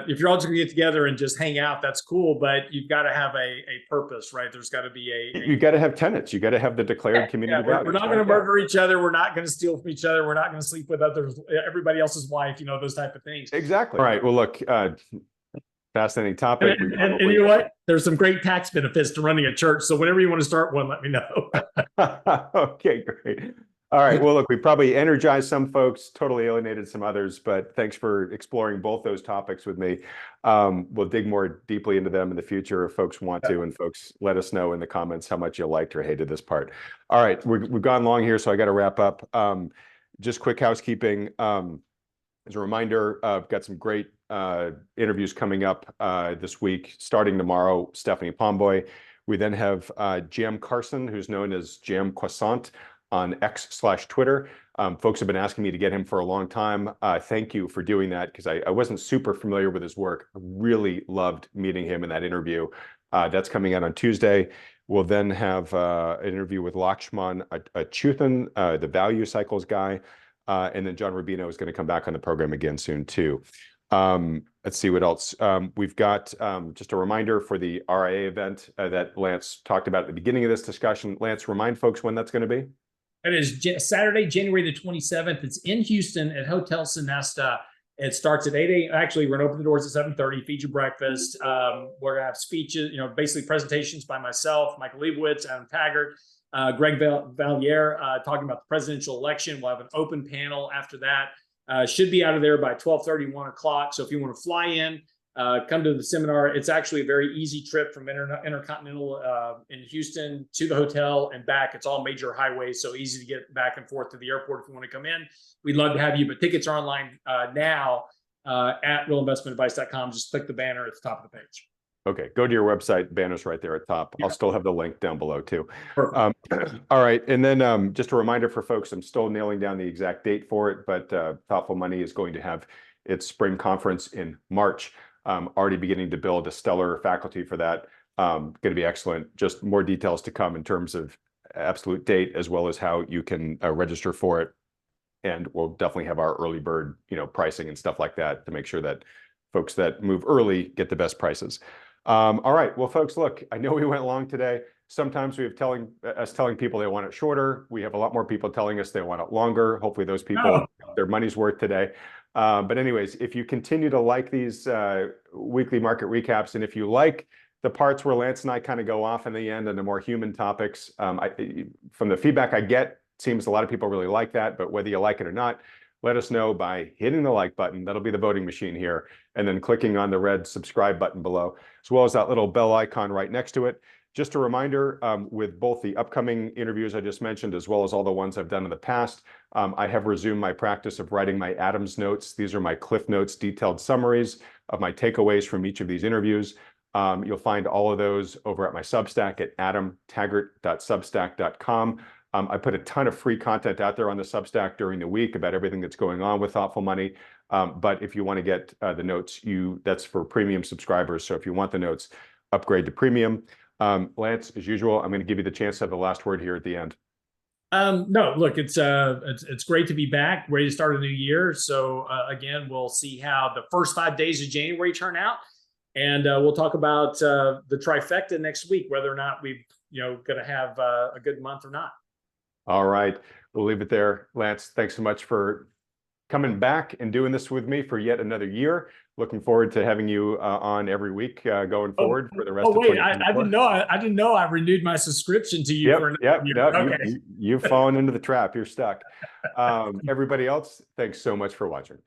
If you're all just gonna get together and just hang out, that's cool, but you've got to have a purpose, right? There's got to be you got to have tenets. You got to have the declared community values. We're not going to murder each other. We're not going to steal from each other. We're not going to sleep with everybody else's wife. Those type of things. Exactly. All right. Well, look, fascinating topic. And you know what? There's some great tax benefits to running a church. So whenever you want to start one, let me know. Okay, great. All right. Well, look, we probably energized some folks, totally alienated some others, but thanks for exploring both those topics with me. We'll dig more deeply into them in the future if folks want to, and folks let us know in the comments how much you liked or hated this part. All right, we've gone long here, so I got to wrap up. Just quick housekeeping. As a reminder, I've got some great interviews coming up this week, starting tomorrow, Stephanie Pomboy. We then have Jam Carson, who's known as Jam Croissant on X/Twitter. Folks have been asking me to get him for a long time. Thank you for doing that, because I wasn't super familiar with his work. I really loved meeting him in that interview. That's coming out on Tuesday. We'll then have an interview with Lakshman Achuthan, the value cycles guy. And then John Rubino is going to come back on the program again soon too. Let's see what else. We've got just a reminder for the RIA event that Lance talked about at the beginning of this discussion. Lance, remind folks when that's going to be. It is Saturday, January the 27th. It's in Houston at Hotel Sonesta. It starts at 8 a.m. Actually, we're going to open the doors at 7:30, feature breakfast. We're going to have speeches, basically presentations by myself, Michael Leibowitz, Adam Taggart, Greg Valier, talking about the presidential election. We'll have an open panel after that. Should be out of there by 12:30, 1 o'clock. So if you want to fly in, come to the seminar. It's actually a very easy trip from Intercontinental in Houston to the hotel and back. It's all major highways, so easy to get back and forth to the airport if you want to come in. We'd love to have you, but tickets are online now at realinvestmentadvice.com. Just click the banner at the top of the page. Okay, go to your website, banner's right there at top. I'll still have the link down below too. All right, and then just a reminder for folks, I'm still nailing down the exact date for it, but Thoughtful Money is going to have its spring conference in March. Already beginning to build a stellar faculty for that. Going to be excellent. Just more details to come in terms of absolute date, as well as how you can register for it. And we'll definitely have our early bird, pricing and stuff like that to make sure that folks that move early get the best prices. All right, well, folks, look, I know we went long today. Sometimes we have telling people they want it shorter. We have a lot more people telling us they want it longer. Hopefully those people got their money's worth today. But anyways, if you continue to like these weekly market recaps, and if you like the parts where Lance and I kind of go off in the end and the more human topics, from the feedback I get, seems a lot of people really like that. But whether you like it or not, let us know by hitting the like button. That'll be the voting machine here. And then clicking on the red subscribe button below, as well as that little bell icon right next to it. Just a reminder, with both the upcoming interviews I just mentioned, as well as all the ones I've done in the past, I have resumed my practice of writing my Adams notes. These are my Cliff Notes, detailed summaries of my takeaways from each of these interviews. You'll find all of those over at my Substack at adamtaggart.substack.com. I put a ton of free content out there on the Substack during the week about everything that's going on with Thoughtful Money. But if you want to get the notes, that's for premium subscribers. So if you want the notes, upgrade to premium. Lance, as usual, I'm going to give you the chance to have the last word here at the end. No, look, it's great to be back, ready to start a new year. So again, we'll see how the first 5 days of January turn out, and we'll talk about the trifecta next week, whether or not we're going to have a good month or not. All right, we'll leave it there. Lance, thanks so much for coming back and doing this with me for yet another year. Looking forward to having you on every week going forward for the rest of 2024. I didn't know I renewed my subscription to you for another year. Okay. You've fallen into the trap. You're stuck. Everybody else, thanks so much for watching.